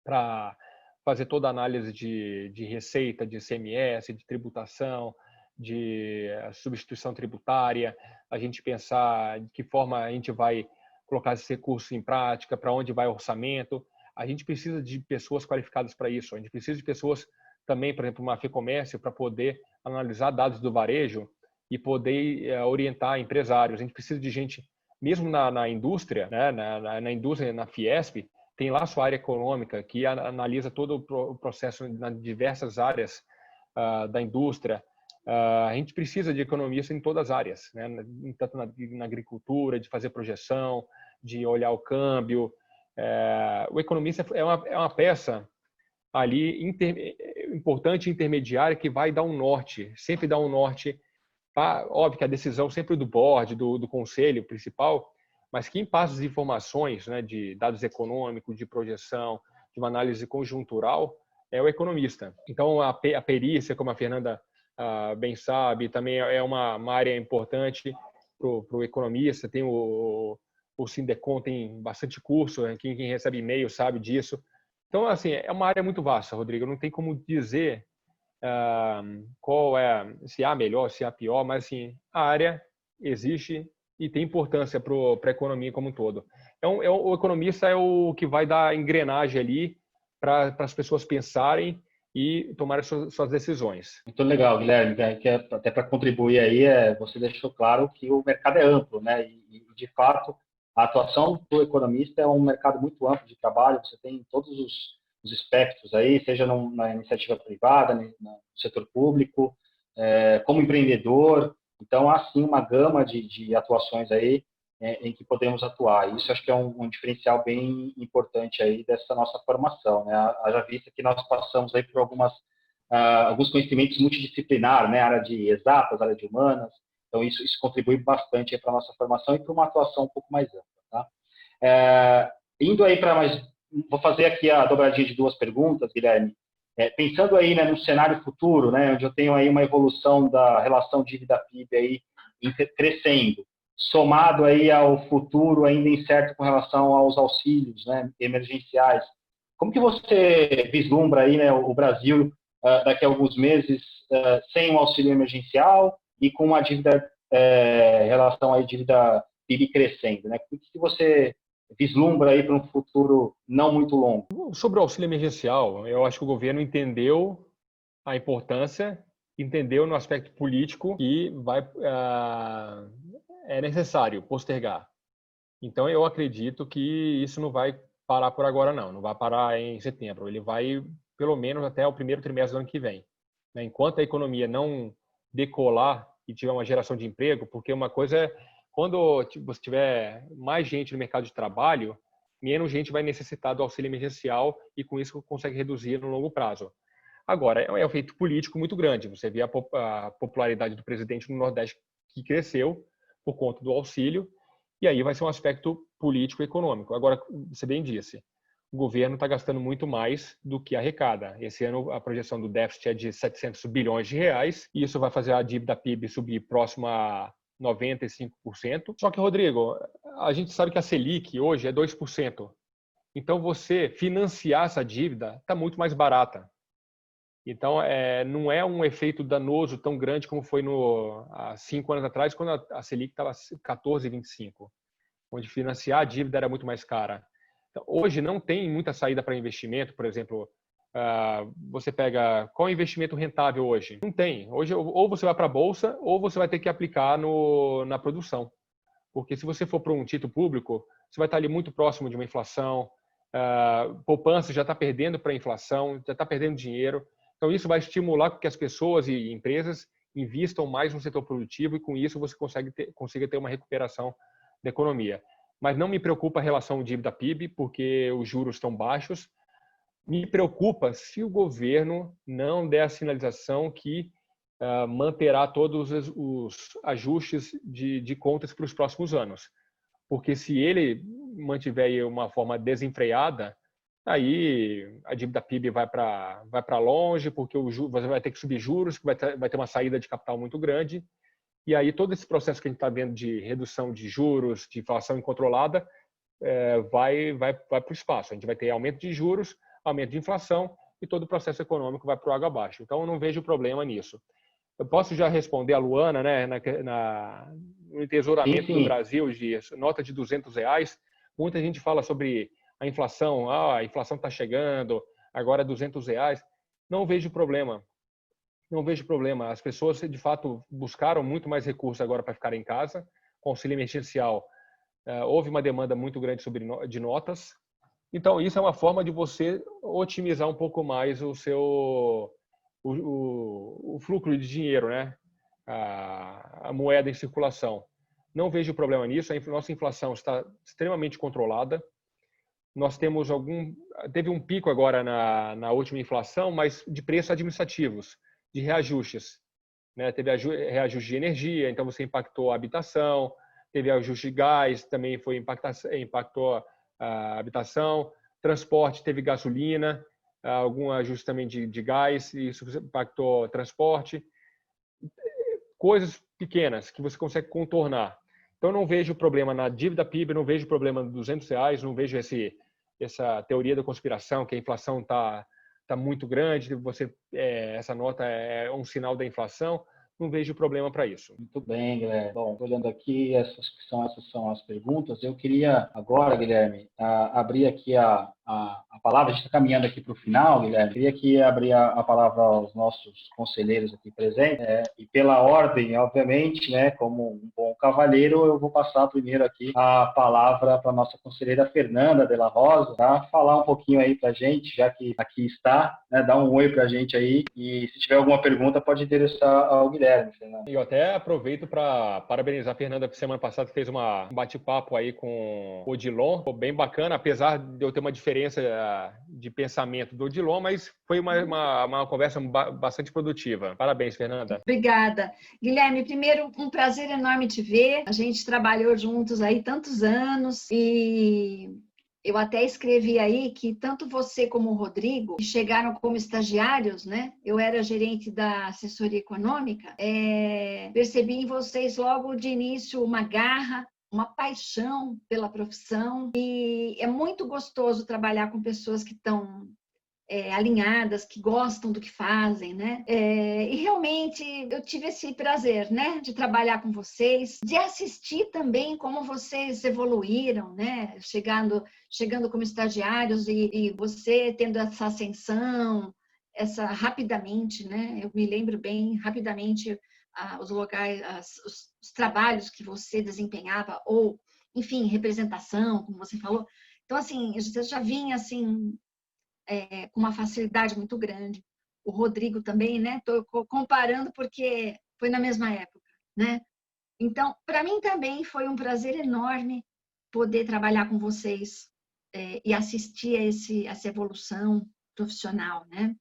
para fazer toda a análise de receita, de ICMS, de tributação, de substituição tributária, a gente pensar de que forma a gente vai colocar esse recurso em prática, para onde vai o orçamento. A gente precisa de pessoas qualificadas para isso. A gente precisa de pessoas também, por exemplo, uma FEComércio, para poder analisar dados do varejo e poder orientar empresários. A gente precisa de gente, mesmo na indústria, né? na indústria, na Fiesp, tem lá sua área econômica, que analisa todo o processo nas diversas áreas da indústria. A gente precisa de economistas em todas as áreas, né? Tanto na agricultura, de fazer projeção, de olhar o câmbio. O economista é uma peça ali importante, intermediária, que vai dar um norte, sempre dá um norte. Óbvio que a decisão sempre do board, do conselho principal, mas quem passa as informações, né, de dados econômicos, de projeção, de uma análise conjuntural, é o economista. Então, a perícia, como a Fernanda bem sabe, também é uma área importante para o economista. Tem o Sindecom, tem bastante curso, né? Quem recebe e-mail sabe disso. Então, assim, é uma área muito vasta, Rodrigo. Não tem como dizer qual é, se há melhor, se há pior, mas assim, a área existe e tem importância para a economia como um todo. Então, o economista é o que vai dar a engrenagem ali para as pessoas pensarem e tomarem suas decisões. Muito legal, Guilherme, que até para contribuir aí, você deixou claro que o mercado é amplo, né? E de fato, a atuação do economista é um mercado muito amplo de trabalho, você tem todos os espectros aí, seja na iniciativa privada, no setor público, como empreendedor. Então, há sim uma gama de atuações aí em que podemos atuar. Isso acho que é um diferencial bem importante aí dessa nossa formação, né? Haja vista que nós passamos aí por alguns conhecimentos multidisciplinares, né? Área de exatas, área de humanas. Então, isso contribui bastante para a nossa formação e para uma atuação um pouco mais ampla, tá? Indo aí para mais... Vou fazer aqui a dobradinha de duas perguntas, Guilherme. Pensando aí, né, no cenário futuro, né, onde eu tenho aí uma evolução da relação dívida-PIB aí crescendo, somado aí ao futuro ainda incerto com relação aos auxílios, né, emergenciais. Como que você vislumbra aí, né, o Brasil daqui a alguns meses sem um auxílio emergencial e com uma dívida, relação aí dívida PIB crescendo, né? O que você vislumbra aí para um futuro não muito longo? Sobre o auxílio emergencial, eu acho que o governo entendeu a importância, entendeu no aspecto político que é necessário postergar. Então, eu acredito que isso não vai parar por agora, não vai parar em setembro. Ele vai, pelo menos, até o primeiro trimestre do ano que vem. Enquanto a economia não decolar e tiver uma geração de emprego, porque uma coisa é, quando você tiver mais gente no mercado de trabalho, menos gente vai necessitar do auxílio emergencial e, com isso, consegue reduzir no longo prazo. Agora, é um efeito político muito grande. Você vê a popularidade do presidente no Nordeste, que cresceu por conta do auxílio, e aí vai ser um aspecto político e econômico. Agora, você bem disse, o governo está gastando muito mais do que arrecada. Esse ano a projeção do déficit é de 700 bilhões de reais, e isso vai fazer a dívida PIB subir próximo a 95%. Só que, Rodrigo, a gente sabe que a Selic hoje é 2%. Então, você financiar essa dívida está muito mais barata. Então, não é um efeito danoso tão grande como foi há 5 anos atrás, quando a Selic estava 14,25, onde financiar a dívida era muito mais cara. Então, hoje não tem muita saída para investimento, por exemplo, você pega qual é o investimento rentável hoje? Não tem. Hoje, ou você vai para a bolsa, ou você vai ter que aplicar na produção. Porque se você for para um título público, você vai estar ali muito próximo de uma inflação, poupança já está perdendo para a inflação, já está perdendo dinheiro. Então, isso vai estimular que as pessoas e empresas investam mais no setor produtivo e, com isso, você consiga ter uma recuperação da economia. Mas não me preocupa a relação dívida-PIB, porque os juros estão baixos. Me preocupa se o governo não der a sinalização que manterá todos os ajustes de contas para os próximos anos. Porque se ele mantiver uma forma desenfreada, aí a dívida PIB vai para longe, porque você vai ter que subir juros, que vai ter uma saída de capital muito grande. E aí todo esse processo que a gente está vendo de redução de juros, de inflação incontrolada, vai para o espaço. A gente vai ter aumento de juros, aumento de inflação e todo o processo econômico vai para o água abaixo. Então, eu não vejo problema nisso. Eu posso já responder a Luana, né, no entesouramento do Brasil de nota de R$200. Muita gente fala sobre a inflação. A inflação está chegando, agora é R$200. Não vejo problema. Não vejo problema. As pessoas, de fato, buscaram muito mais recursos agora para ficar em casa. Com auxílio emergencial, houve uma demanda muito grande de notas. Então, isso é uma forma de você otimizar um pouco mais o fluxo de dinheiro, né? A moeda em circulação. Não vejo problema nisso. A nossa inflação está extremamente controlada. Nós teve um pico agora na última inflação, mas de preços administrativos, de reajustes, né? Teve reajuste de energia, então você impactou a habitação. Teve ajuste de gás, também impactou a habitação. Transporte, teve gasolina, algum ajuste também de gás, e isso impactou transporte. Coisas pequenas que você consegue contornar. Então, não vejo problema na dívida PIB, não vejo problema nos R$200, não vejo essa teoria da conspiração, que a inflação está muito grande, essa nota é um sinal da inflação. Não vejo problema para isso. Muito bem, Guilherme. Bom, olhando aqui, essas são as perguntas. Eu queria agora, Guilherme, abrir aqui a palavra. A gente está caminhando aqui para o final, Guilherme. Eu queria aqui abrir a palavra aos nossos conselheiros aqui presentes. E pela ordem, obviamente, né, como um bom cavalheiro, eu vou passar primeiro aqui a palavra para a nossa conselheira Fernanda Della Rosa, tá? Falar um pouquinho aí para a gente, já que aqui está, né, dar um oi para a gente aí. E se tiver alguma pergunta, pode endereçar ao Guilherme. Eu até aproveito para parabenizar a Fernanda, que semana passada fez um bate-papo aí com o Odilon. Ficou bem bacana, apesar de eu ter uma diferença de pensamento do Odilon, mas foi uma conversa bastante produtiva. Parabéns, Fernanda. Obrigada. Guilherme, primeiro, um prazer enorme te ver. A gente trabalhou juntos aí tantos anos e eu até escrevi aí que tanto você como o Rodrigo, que chegaram como estagiários, né? Eu era gerente da assessoria econômica, percebi em vocês logo de início uma garra, uma paixão pela profissão, e é muito gostoso trabalhar com pessoas que estão alinhadas, que gostam do que fazem, né? E realmente eu tive esse prazer, né, de trabalhar com vocês, de assistir também como vocês evoluíram, né? Chegando como estagiários e você tendo essa ascensão, rapidamente, né? Eu me lembro bem rapidamente os locais, os trabalhos que você desempenhava ou, enfim, representação, como você falou. Então, assim, você já vinha assim com uma facilidade muito grande. O Rodrigo também, né? Estou comparando porque foi na mesma época, né? Então, para mim também foi um prazer enorme poder trabalhar com vocês e assistir a essa evolução profissional, né?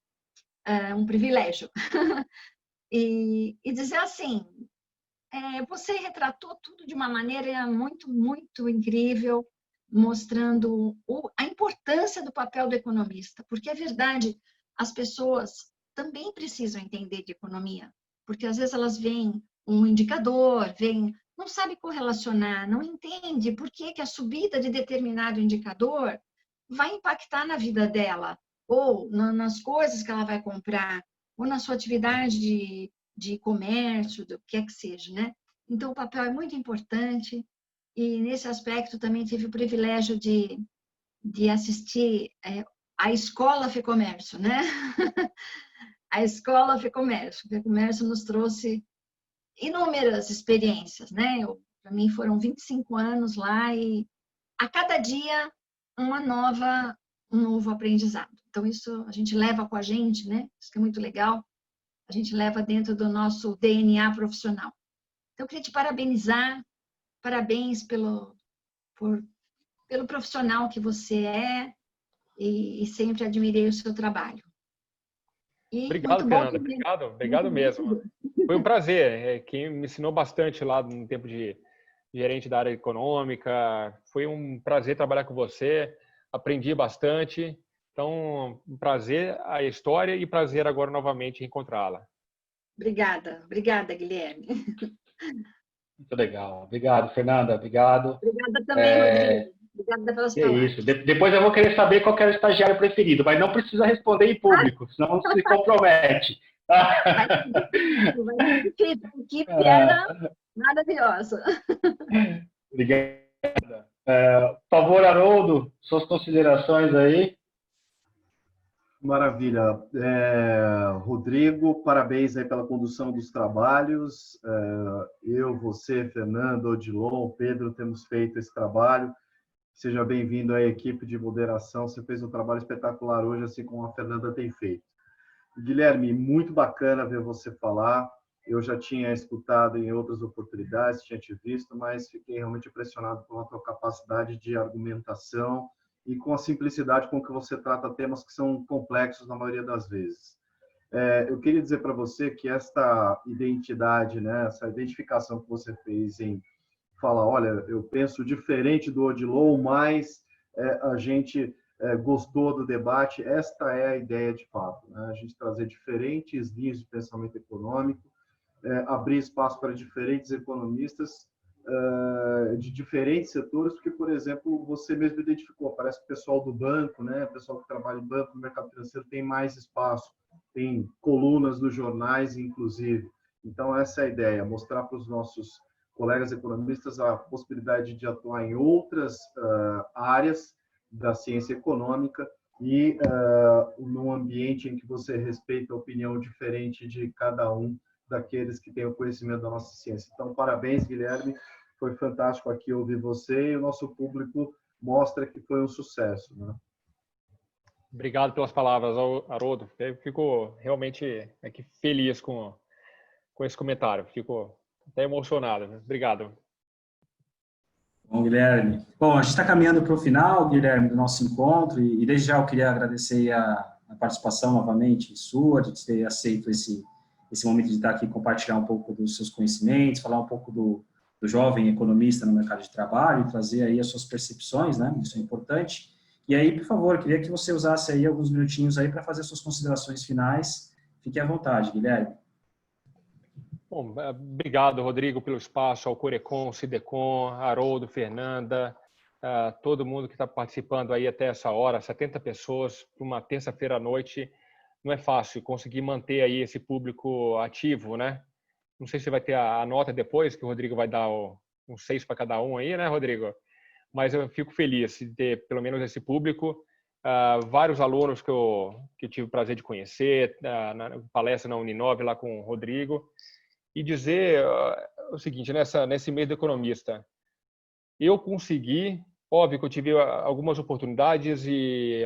Um privilégio. E dizer assim, você retratou tudo de uma maneira muito, muito incrível, mostrando a importância do papel do economista, porque é verdade, as pessoas também precisam entender de economia, porque às vezes elas veem um indicador, não sabe correlacionar, não entende por que a subida de determinado indicador vai impactar na vida dela, ou nas coisas que ela vai comprar. ou na sua atividade de comércio, do que é que seja, né? Então, o papel é muito importante e, nesse aspecto, também tive o privilégio de assistir a Escola FEComércio, né? A Escola FEComércio. O FEComércio nos trouxe inúmeras experiências, né? Para mim foram 25 anos lá e a cada dia um novo aprendizado. Então isso a gente leva com a gente, né? Isso que é muito legal. A gente leva dentro do nosso DNA profissional. Então eu queria te parabenizar, parabéns pelo profissional que você é e sempre admirei o seu trabalho. E Obrigado, muito bom Fernanda. também. Obrigado mesmo. Foi um prazer. Quem me ensinou bastante lá no tempo de gerente da área econômica. Foi um prazer trabalhar com você. Aprendi bastante. Então, um prazer a história e prazer agora novamente encontrá-la. Obrigada, Guilherme. Muito legal. Obrigado, Fernanda. Obrigado. Obrigada também, Rodrigo. Obrigada pelas palavras. Isso. Depois eu vou querer saber qual que é o estagiário preferido, mas não precisa responder em público, senão se compromete. Vai ser difícil. A equipe era maravilhosa. Obrigado. Por favor, Haroldo, suas considerações aí. Maravilha. Rodrigo, parabéns aí pela condução dos trabalhos. Eu, você, Fernando, Odilon, Pedro, temos feito esse trabalho. Seja bem-vindo à equipe de moderação. Você fez um trabalho espetacular hoje, assim como a Fernanda tem feito. Guilherme, muito bacana ver você falar. Eu já tinha escutado em outras oportunidades, tinha te visto, mas fiquei realmente impressionado com a tua capacidade de argumentação e com a simplicidade com que você trata temas que são complexos na maioria das vezes. Eu queria dizer para você que esta identidade, né, essa identificação que você fez em falar, olha, eu penso diferente do Odilon, mas a gente gostou do debate, esta é a ideia de fato, né? A gente trazer diferentes linhas de pensamento econômico, abrir espaço para diferentes economistas de diferentes setores, porque, por exemplo, você mesmo identificou, parece que o pessoal do banco, né, o pessoal que trabalha em banco, no mercado financeiro, tem mais espaço, tem colunas nos jornais, inclusive. Então, essa é a ideia, mostrar para os nossos colegas economistas a possibilidade de atuar em outras áreas da ciência econômica e num ambiente em que você respeita a opinião diferente de cada um daqueles que têm o conhecimento da nossa ciência. Então, parabéns, Guilherme. Foi fantástico aqui ouvir você e o nosso público mostra que foi um sucesso, né? Obrigado pelas palavras, Haroldo. Eu fico realmente aqui feliz com esse comentário. Fico até emocionado. Obrigado. Bom, Guilherme. Bom, a gente está caminhando para o final, Guilherme, do nosso encontro, e desde já eu queria agradecer a participação novamente sua, de ter aceito esse momento de estar aqui, compartilhar um pouco dos seus conhecimentos, falar um pouco do jovem economista no mercado de trabalho e trazer aí as suas percepções, né? Isso é importante. E aí, por favor, queria que você usasse aí alguns minutinhos aí para fazer suas considerações finais. Fique à vontade, Guilherme. Bom, obrigado, Rodrigo, pelo espaço, ao Corecon, Sidecon, Haroldo, Fernanda, todo mundo que está participando aí até essa hora, 70 pessoas, para uma terça-feira à noite. Não é fácil conseguir manter aí esse público ativo, né? Não sei se vai ter a nota depois, que o Rodrigo vai dar um 6 para cada um aí, né, Rodrigo? Mas eu fico feliz de ter pelo menos esse público. Vários alunos que eu tive o prazer de conhecer, na palestra na Uninove lá com o Rodrigo. E dizer o seguinte, nesse mês do economista, eu consegui, óbvio que eu tive algumas oportunidades e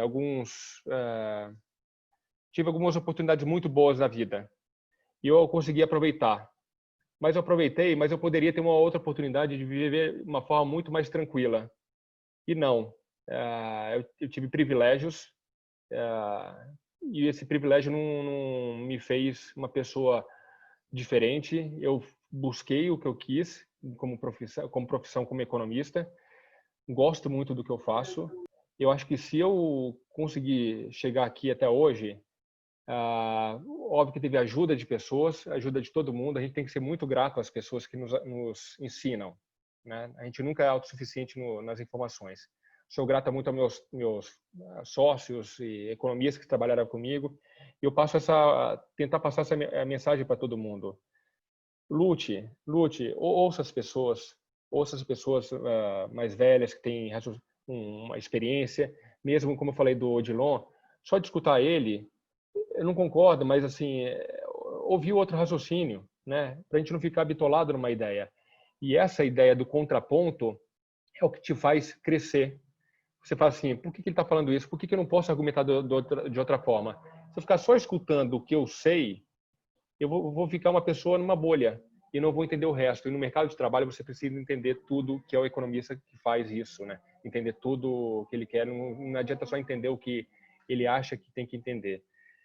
tive algumas oportunidades muito boas na vida. E eu consegui aproveitar. Mas eu aproveitei, mas eu poderia ter uma outra oportunidade de viver de uma forma muito mais tranquila. E não. Eu tive privilégios e esse privilégio não me fez uma pessoa diferente. Eu busquei o que eu quis como profissão, como economista. Gosto muito do que eu faço. Eu acho que se eu conseguir chegar aqui até hoje, óbvio que teve ajuda de pessoas, ajuda de todo mundo. A gente tem que ser muito grato às pessoas que nos ensinam, né? A gente nunca é autossuficiente nas informações. Sou grato muito aos meus sócios e economistas que trabalharam comigo. Eu passo tentar passar essa mensagem para todo mundo. Lute, ouça as pessoas mais velhas que têm uma experiência, mesmo como eu falei do Odilon, só de escutar ele, eu não concordo, mas assim, ouvir outro raciocínio, né? Para a gente não ficar bitolado numa ideia. E essa ideia do contraponto é o que te faz crescer. Você fala assim, por que ele está falando isso? Por que eu não posso argumentar de outra forma? Se eu ficar só escutando o que eu sei, eu vou ficar uma pessoa numa bolha e não vou entender o resto. E no mercado de trabalho você precisa entender tudo que é o economista que faz isso, né? Entender tudo que ele quer. Não adianta só entender o que ele acha que tem que entender.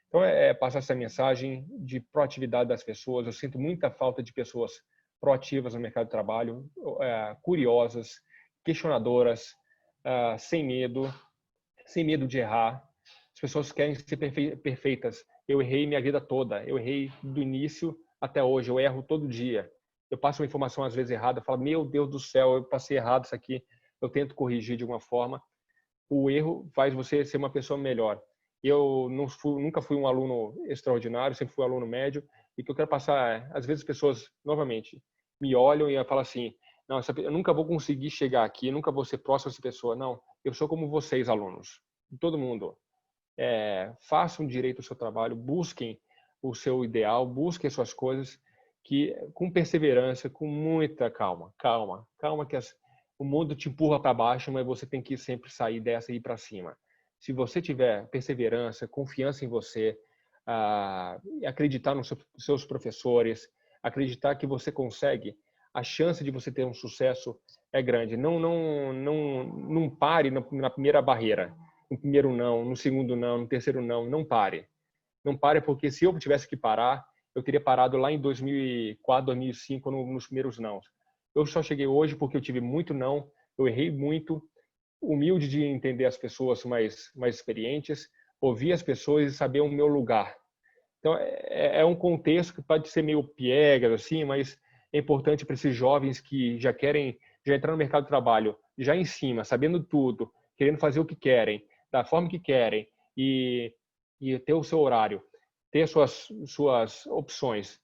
Então, passar essa mensagem de proatividade das pessoas. Eu sinto muita falta de pessoas proativas no mercado de trabalho, curiosas, questionadoras, sem medo de errar. As pessoas querem ser perfeitas. Eu errei minha vida toda. Eu errei do início até hoje. Eu erro todo dia. Eu passo uma informação às vezes errada, falo, meu Deus do céu, eu passei errado isso aqui. Eu tento corrigir de alguma forma. O erro faz você ser uma pessoa melhor. Eu nunca fui um aluno extraordinário, sempre fui um aluno médio. E o que eu quero passar às vezes as pessoas, novamente, me olham e falam assim, não, eu nunca vou conseguir chegar aqui, nunca vou ser próximo dessa pessoa. Não, eu sou como vocês, alunos. Todo mundo. Façam direito ao seu trabalho, busquem o seu ideal, busquem as suas coisas, que com perseverança, com muita calma que o mundo te empurra para baixo, mas você tem que sempre sair dessa e ir para cima. Se você tiver perseverança, confiança em você, acreditar nos seus professores, acreditar que você consegue, a chance de você ter um sucesso é grande. Não pare na primeira barreira. No primeiro não, no segundo não, no terceiro não. Não pare. Não pare, porque se eu tivesse que parar, eu teria parado lá em 2004, 2005, nos primeiros não. Eu só cheguei hoje porque eu tive muito não, eu errei muito, humilde de entender as pessoas mais experientes, ouvir as pessoas e saber o meu lugar. Então, é um contexto que pode ser meio piegas, assim, mas é importante para esses jovens que já entrar no mercado de trabalho, já em cima, sabendo tudo, querendo fazer o que querem, da forma que querem e ter o seu horário, ter suas opções.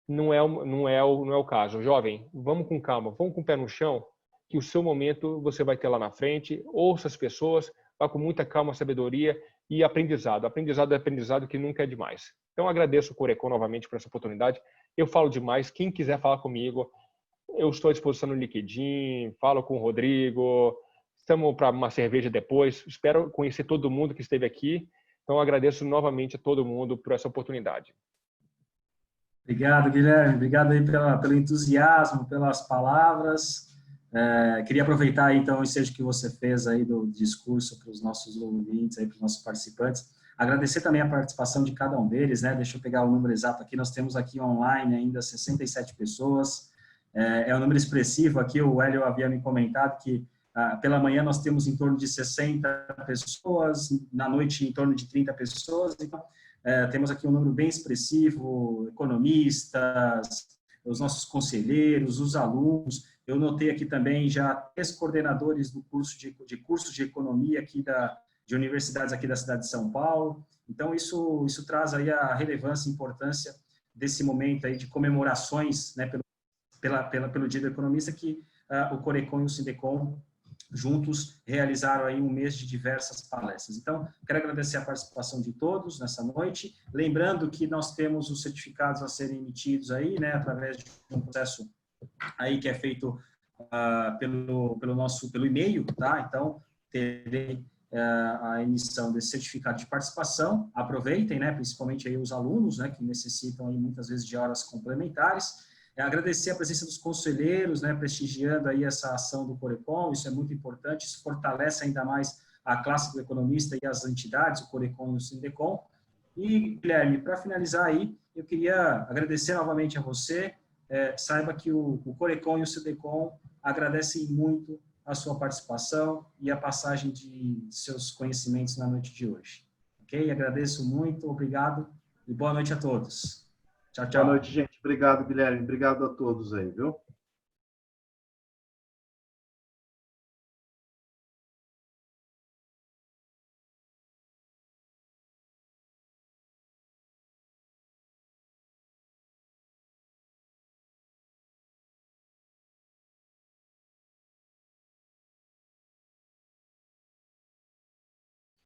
Não é o caso. Jovem, vamos com calma, vamos com o pé no chão, que o seu momento você vai ter lá na frente. Ouça as pessoas, vá com muita calma, sabedoria e aprendizado. Aprendizado é aprendizado que nunca é demais. Então, agradeço o Corecon novamente por essa oportunidade. Eu falo demais. Quem quiser falar comigo, eu estou à disposição no LinkedIn, falo com o Rodrigo, estamos para uma cerveja depois. Espero conhecer todo mundo que esteve aqui. Então, agradeço novamente a todo mundo por essa oportunidade. Obrigado, Guilherme. Obrigado aí pelo entusiasmo, pelas palavras. Queria aproveitar, então, o ensejo que você fez aí do discurso para os nossos ouvintes, aí, para os nossos participantes. Agradecer também a participação de cada um deles, né? Deixa eu pegar o número exato aqui. Nós temos aqui online ainda 67 pessoas. É um número expressivo aqui. O Hélio havia me comentado que pela manhã nós temos em torno de 60 pessoas, na noite em torno de 30 pessoas. Então, temos aqui um número bem expressivo, economistas, os nossos conselheiros, os alunos. Eu notei aqui também já 3 coordenadores do cursos de economia aqui de universidades aqui da cidade de São Paulo. Então, isso traz aí a relevância e importância desse momento aí de comemorações, né, pelo Dia do Economista, que o Corecon e o Sindecom juntos realizaram aí um mês de diversas palestras. Então, quero agradecer a participação de todos nessa noite, lembrando que nós temos os certificados a serem emitidos aí, né, através de um processo aí que é feito pelo e-mail, tá? Então, terei a emissão desse certificado de participação. Aproveitem, né, principalmente aí os alunos, né, que necessitam aí muitas vezes de horas complementares. Agradecer a presença dos conselheiros, né, prestigiando aí essa ação do Corecon, isso é muito importante, isso fortalece ainda mais a classe do economista e as entidades, o Corecon e o Sindecom. E, Guilherme, para finalizar aí, eu queria agradecer novamente a você, saiba que o Corecon e o Sindecom agradecem muito a sua participação e a passagem de seus conhecimentos na noite de hoje. Ok? Agradeço muito, obrigado e boa noite a todos. Tchau, tchau. Boa noite, gente. Obrigado, Guilherme. Obrigado a todos aí, viu?